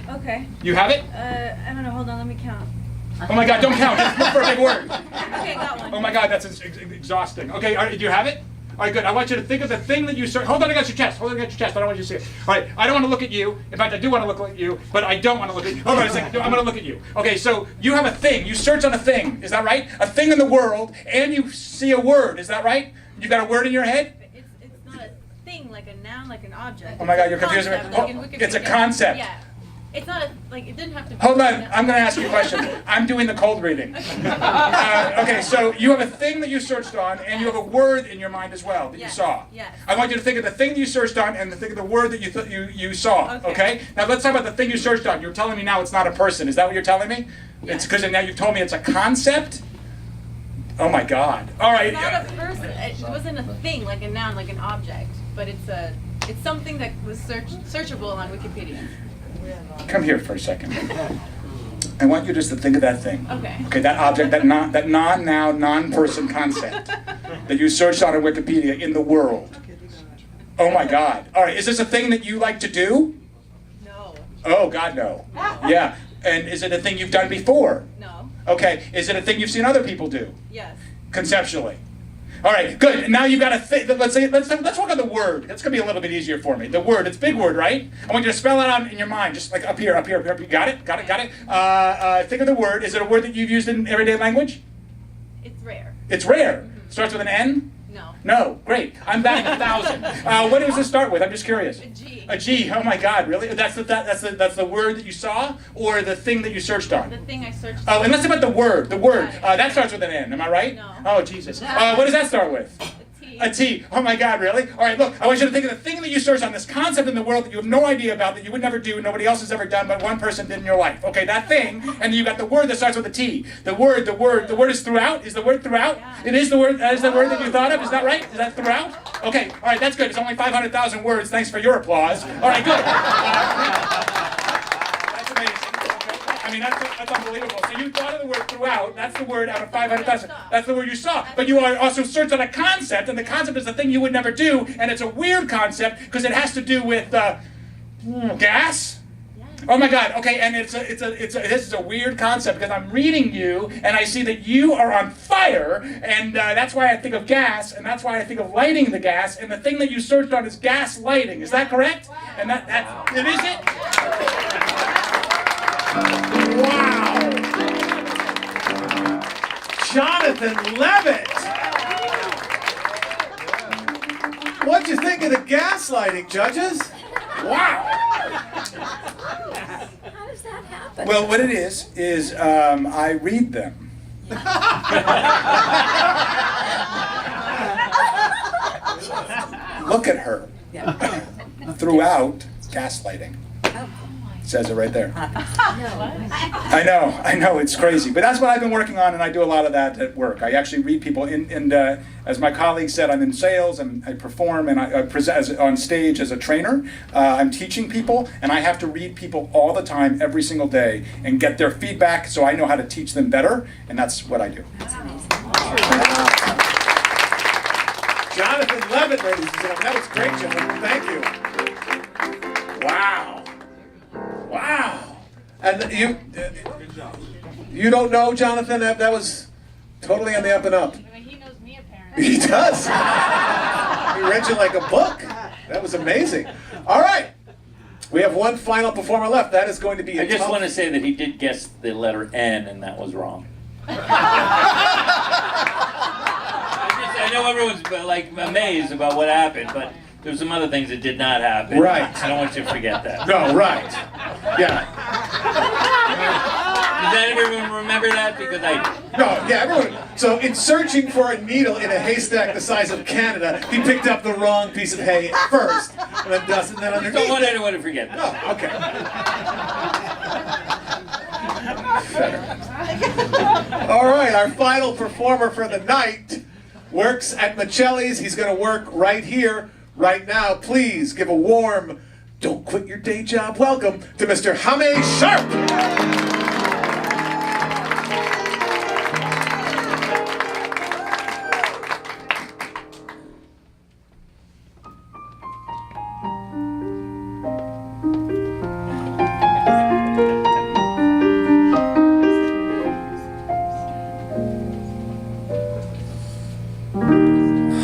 Okay. You have it? I don't know. Hold on. Let me count. Oh my God! Don't count. Just look for a big word. Okay, got one. Oh my God, that's exhausting. Okay, do you have it? All right, good. I want you to think of the thing that you searched. Hold it against your chest. Hold it against your chest. I don't want you to see it. All right, I don't want to look at you. In fact, I do want to look at you, but I don't want to look at you. Hold on a second. I'm going to look at you. Okay, so you have a thing. You search on a thing. Is that right? A thing in the world, and you see a word. Is that right? You got a word in your head? It's not a thing like a noun, like an object. Oh my God, you're confusing me. Concept, like in Wikipedia. It's a concept. Yeah. It's not a, like, it didn't have to be. Hold on, I'm going to ask you a question. I'm doing the cold reading. Okay, so you have a thing that you searched on, and you have a word in your mind as well that you saw. Yes. I want you to think of the thing that you searched on and think of the word that you saw. Okay. Now let's talk about the thing you searched on. You're telling me now it's not a person. Is that what you're telling me? It's because now you've told me it's a concept. Oh my God. All right. It's not a person. It wasn't a thing like a noun, like an object, but it's something that was searchable on Wikipedia. Come here for a second. I want you just to think of that thing. Okay. Okay, that object, that non-noun, non-person concept that you searched on in Wikipedia in the world. Oh my God. All right, is this a thing that you like to do? No. Oh God, no. Yeah. And is it a thing you've done before? No. Okay. Is it a thing you've seen other people do? Yes. Conceptually. All right, good. Now you've got to think. Let's work on the word. That's gonna be a little bit easier for me. The word. It's a big word, right? I want you to spell it out in your mind, just like up here. You got it? Got it? Think of the word. Is it a word that you've used in everyday language? It's rare. It's rare. Starts with an N? No. No. Great. I'm batting 1,000. What does it start with? I'm just curious. A G. A G. Oh my God! Really? That's the word that you saw, or the thing that you searched on? The thing I searched. Oh, and let's talk about the word. The word. That starts with an N. Am I right? No. Oh Jesus. What does that start with? A T. Oh my God, really? All right, look, I want you to think of the thing that you searched on, this concept in the world that you have no idea about, that you would never do, nobody else has ever done, but one person did in your life. Okay, that thing, and then you got the word that starts with a T. The word is throughout? Is the word throughout? Yeah. It is the word, that is the word that you thought of? Is that right? Is that throughout? Okay, all right, that's good. It's only 500,000 words. Thanks for your applause. All right, good. That's amazing. I mean, that's unbelievable. So you thought of the word throughout. That's the word out of 500,000. That's the word you saw. But you are also searched on a concept, and the concept is the thing you would never do, and it's a weird concept because it has to do with gas. Oh my God. Okay, and this is a weird concept because I'm reading you, and I see that you are on fire, and that's why I think of gas, and that's why I think of lighting the gas, and the thing that you searched on is gas lighting. Is that correct? And it is it. Wow! Jonathan Levitt! What'd you think of the gaslighting, judges? Wow! How does that happen? Well, what it is I read them. Look at her. Throughout gaslighting. Says it right there. I know, it's crazy. But that's what I've been working on, and I do a lot of that at work. I actually read people, and as my colleague said, I'm in sales, and I perform, and I present on stage as a trainer. I'm teaching people, and I have to read people all the time, every single day, and get their feedback so I know how to teach them better, and that's what I do. Jonathan Levitt, ladies and gentlemen. That was great, Jonathan. Thank you. Wow. Wow. And you don't know, Jonathan, that was totally on the up and up. He knows me apparently. He does. He read you like a book. That was amazing. All right. We have one final performer left. That is going to be I just want to say that he did guess the letter N, and that was wrong. I know everyone's like amazed about what happened, but there's some other things that did not happen. Right. I don't want you to forget that. No, right. Yeah. Does everyone remember that? Because I do. No, yeah, everyone. So in searching for a needle in a haystack the size of Canada, he picked up the wrong piece of hay first, and then dust, and then underneath. Don't want anyone to forget that. No, okay. All right, our final performer for the night works at Michelli's. He's going to work right here, right now. Please give a warm, don't quit your day job welcome to Mr. Hame Sharp.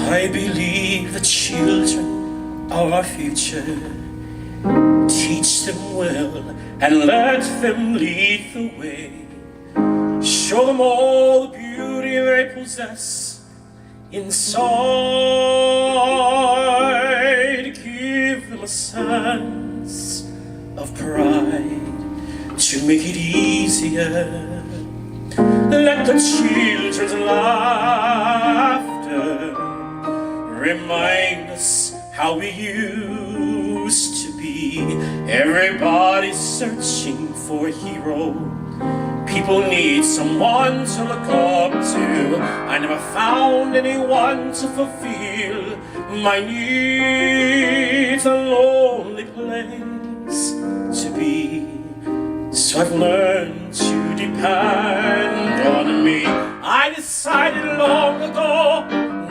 I believe future. Teach them well and let them lead the way. Show them all the beauty they possess inside. Give them a sense of pride to make it easier. Let the children's laughter remind us how we used to be. Everybody's searching for a hero. People need someone to look up to. I never found anyone to fulfill my needs. A lonely place to be. So I've learned to depend on me. I decided long ago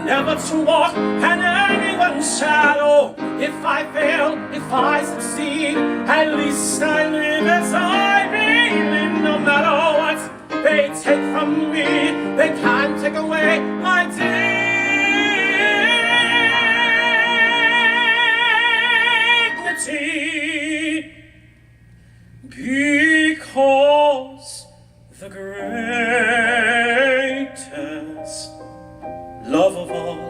never to walk in anyone's shadow. If I fail, if I succeed, at least I live as I believe. No matter what they take from me, they can't take away my dignity. Because the greatest love of all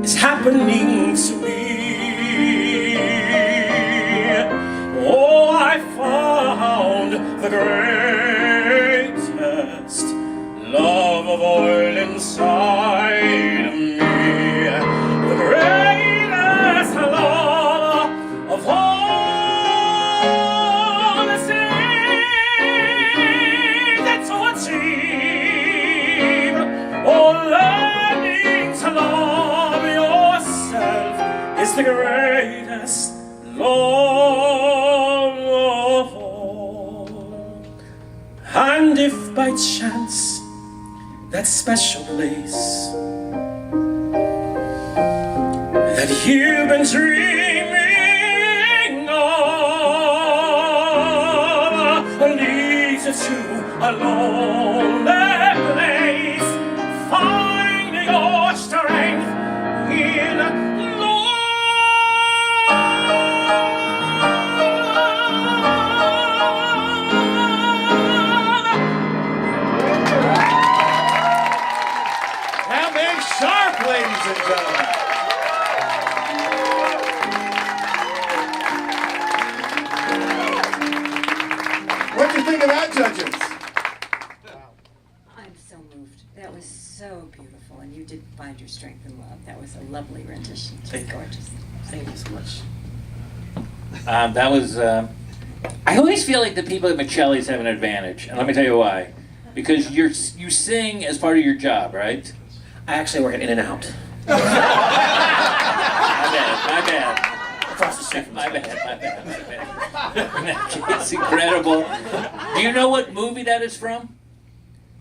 is happening to me. Oh, I found the greatest love of all inside of me. The greatest love of all is to achieve. Oh, learning to love yourself is the greatest love of all. And if by chance that special place that you've been dreaming of leads you to a lonely place, find your strength in love. Hamay Sharp, ladies and gentlemen. What'd you think of that, judges? I'm so moved. That was so beautiful, and you did find your strength in love. That was a lovely rendition. Just gorgeous. Thank you so much. That was. I always feel like the people at Michelli's have an advantage, and let me tell you why. Because you sing as part of your job, right? I actually work at In-N-Out. My bad. Across the street from My bad. It's incredible. Do you know what movie that is from?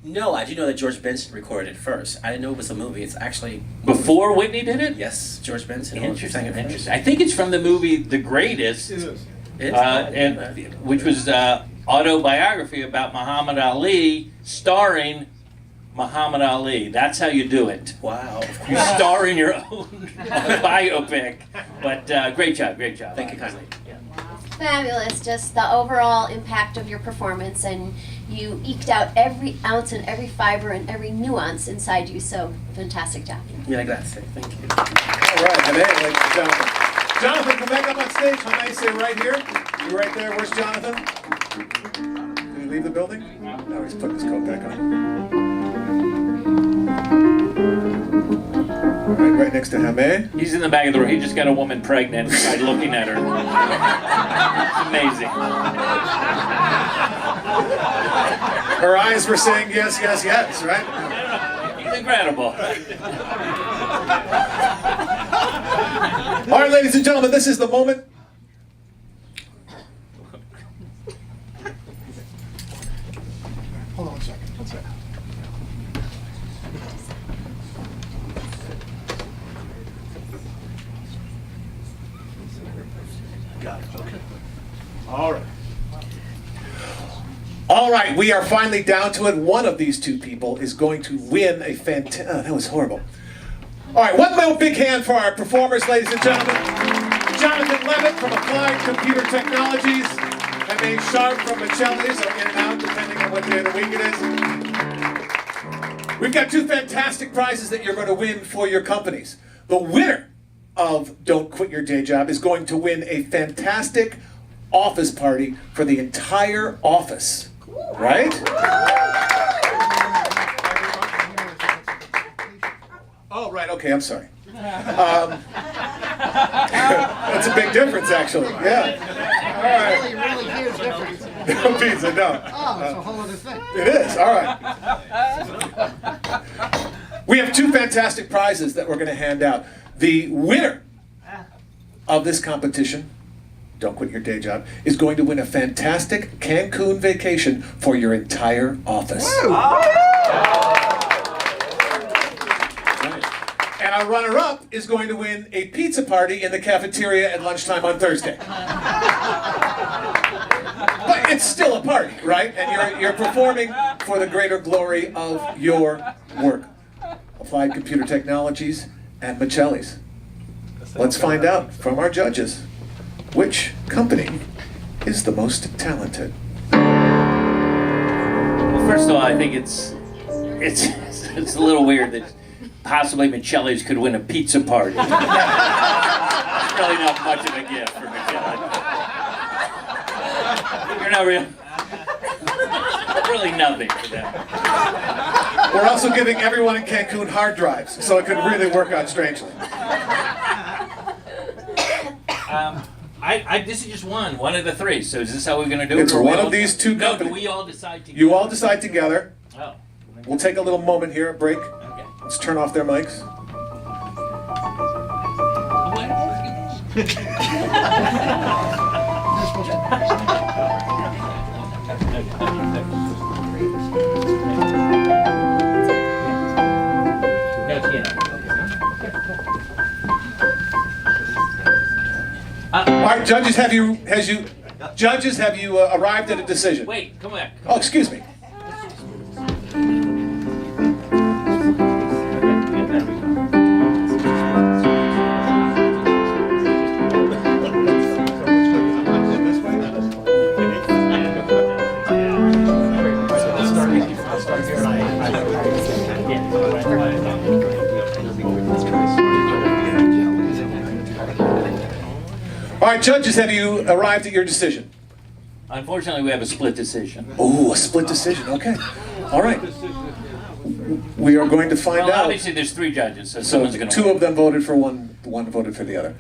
No, I do know that George Benson recorded it first. I didn't know it was a movie. It's actually... Before Whitney did it? Yes, George Benson. Interesting. I think it's from the movie The Greatest, which was autobiography about Muhammad Ali, starring Muhammad Ali. That's how you do it. Wow. You star in your own biopic. But great job. Thank you kindly. Fabulous, just the overall impact of your performance, and you eked out every ounce and every fiber and every nuance inside you, so fantastic job. Mille grazie. Thank you. All right, Hamay, ladies and gentlemen. Jonathan, come back up on stage. Hamay, stay right here. You right there. Where's Jonathan? Did he leave the building? No, he's putting his coat back on. All right, right next to Hamay. He's in the back of the room. He just got a woman pregnant by looking at her. It's amazing. Her eyes were saying yes, yes, yes, right? He's incredible. All right, ladies and gentlemen, this is the moment. Hold on 1 second. 1 second. Got it. Okay. All right. All right, we are finally down to it. One of these two people is going to win a fantastic... Oh, that was horrible. All right, one more big hand for our performers, ladies and gentlemen. Jonathan Schmidt from Applied Computer Technologies, M.A. Sharp from Michelli's, or in and out, depending on what day of the week it is. We've got 2 fantastic prizes that you're going to win for your companies. The winner of Don't Quit Your Day Job is going to win a fantastic office party for the entire office. Right? Oh, right, okay, I'm sorry. That's a big difference, actually. Yeah. All right. Really huge difference. No pizza, no. Oh, it's a whole other thing. It is, all right. We have 2 fantastic prizes that we're going to hand out. The winner of this competition, Don't Quit Your Day Job, is going to win a fantastic Cancun vacation for your entire office. And our runner-up is going to win a pizza party in the cafeteria at lunchtime on Thursday. But it's still a party, right? And you're performing for the greater glory of your work. Applied Computer Technologies and Michelli's. Let's find out from our judges which company is the most talented. Well, first of all, I think it's a little weird that possibly Michelli's could win a pizza party. It's really not much of a gift for Michelli. You're not really nothing for them. We're also giving everyone in Cancun hard drives, so it could really work out strangely. This is just one of the 3. So is this how we're going to do it? It's or one we of all- these 2 No, companies. do we all decide together? You all decide together. Oh. We'll take a little moment here, a break. Okay. Let's turn off their mics. All right, judges, have you arrived at a decision? Wait, come back. Oh, excuse me. All right, judges, have you arrived at your decision? Unfortunately, we have a split decision. Oh, a split decision. Okay. All right. We are going to find Well, out. obviously, there's 3 judges, so So someone's going to 2 of them voted for one voted for the other.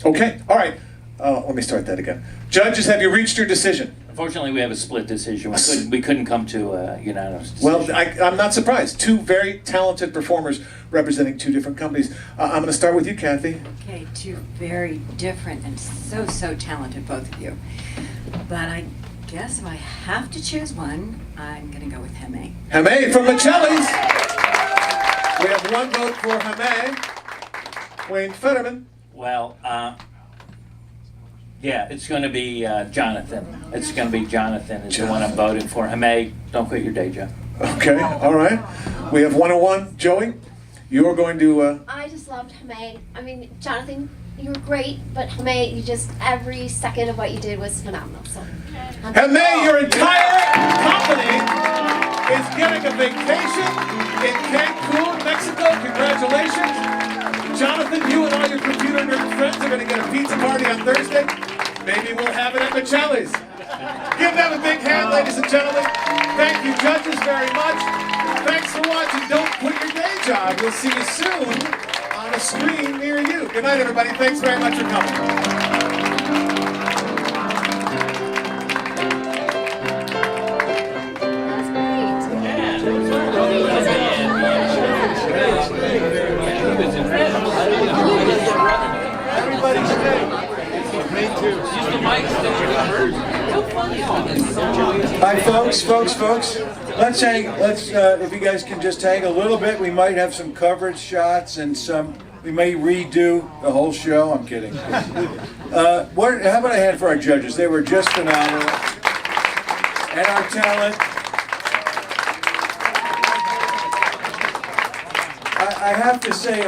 Okay. All right. Let me start that again. Judges, have you reached your decision? Unfortunately, we have a split decision. We couldn't come to a unanimous decision. Well, I'm not surprised. 2 very talented performers representing 2 different companies. I'm going to start with you, Kathy. Okay, 2 very different and so talented, both of you. But I guess if I have to choose one, I'm going to go with Heme. Heme from Michelli's. We have 1 vote for Heme. Wayne Fetterman. Well, yeah, it's going to be Jonathan. It's going to be Jonathan is the one I'm voting for. Heme, don't quit your day job. Okay, all right. We have 101. Joey, you're going to... I just loved Hame. I mean, Jonathan, you were great, but Hame, you just, every second of what you did was phenomenal. So, Heme, your entire company is getting a vacation in Cancun, Mexico. Congratulations. Jonathan, you and all your computer nerd friends are going to get a pizza party on Thursday. Maybe we'll have it at Michelli's. Give them a big hand, ladies and gentlemen. Thank you, judges, very much. Thanks for watching Don't Quit Your Day Job. We'll see you soon on a screen near you. Good night, everybody. Thanks very much for coming. Everybody stay. Me too. Hi, folks. Let's hang. If you guys can just hang a little bit, we might have some coverage shots and some. We may redo the whole show. I'm kidding. How about a hand for our judges? They were just phenomenal, and our talent. I have to say,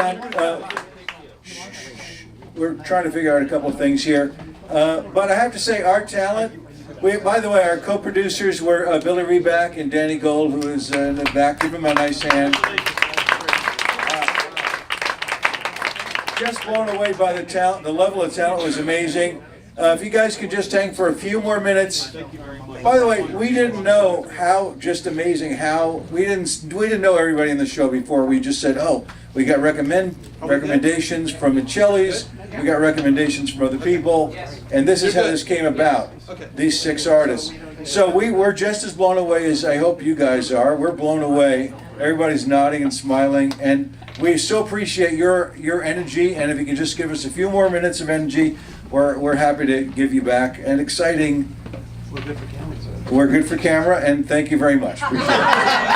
we're trying to figure out a couple of things here. But I have to say, our talent. By the way, our co-producers were Billy Reback and Danny Gold, who is in the back. Give him a nice hand. Just blown away by the talent. The level of talent was amazing. If you guys could just hang for a few more minutes. By the way, we didn't know how just amazing how we didn't know everybody in the show before. We just said, oh, we got recommendations from Michelli's, we got recommendations from other people, and this is how this came about. These 6 artists. So we're just as blown away as I hope you guys are. We're blown away. Everybody's nodding and smiling, and we so appreciate your energy. And if you can just give us a few more minutes of energy, we're happy to give you back. And exciting. We're good for camera. We're good for camera, and thank you very much. Appreciate it.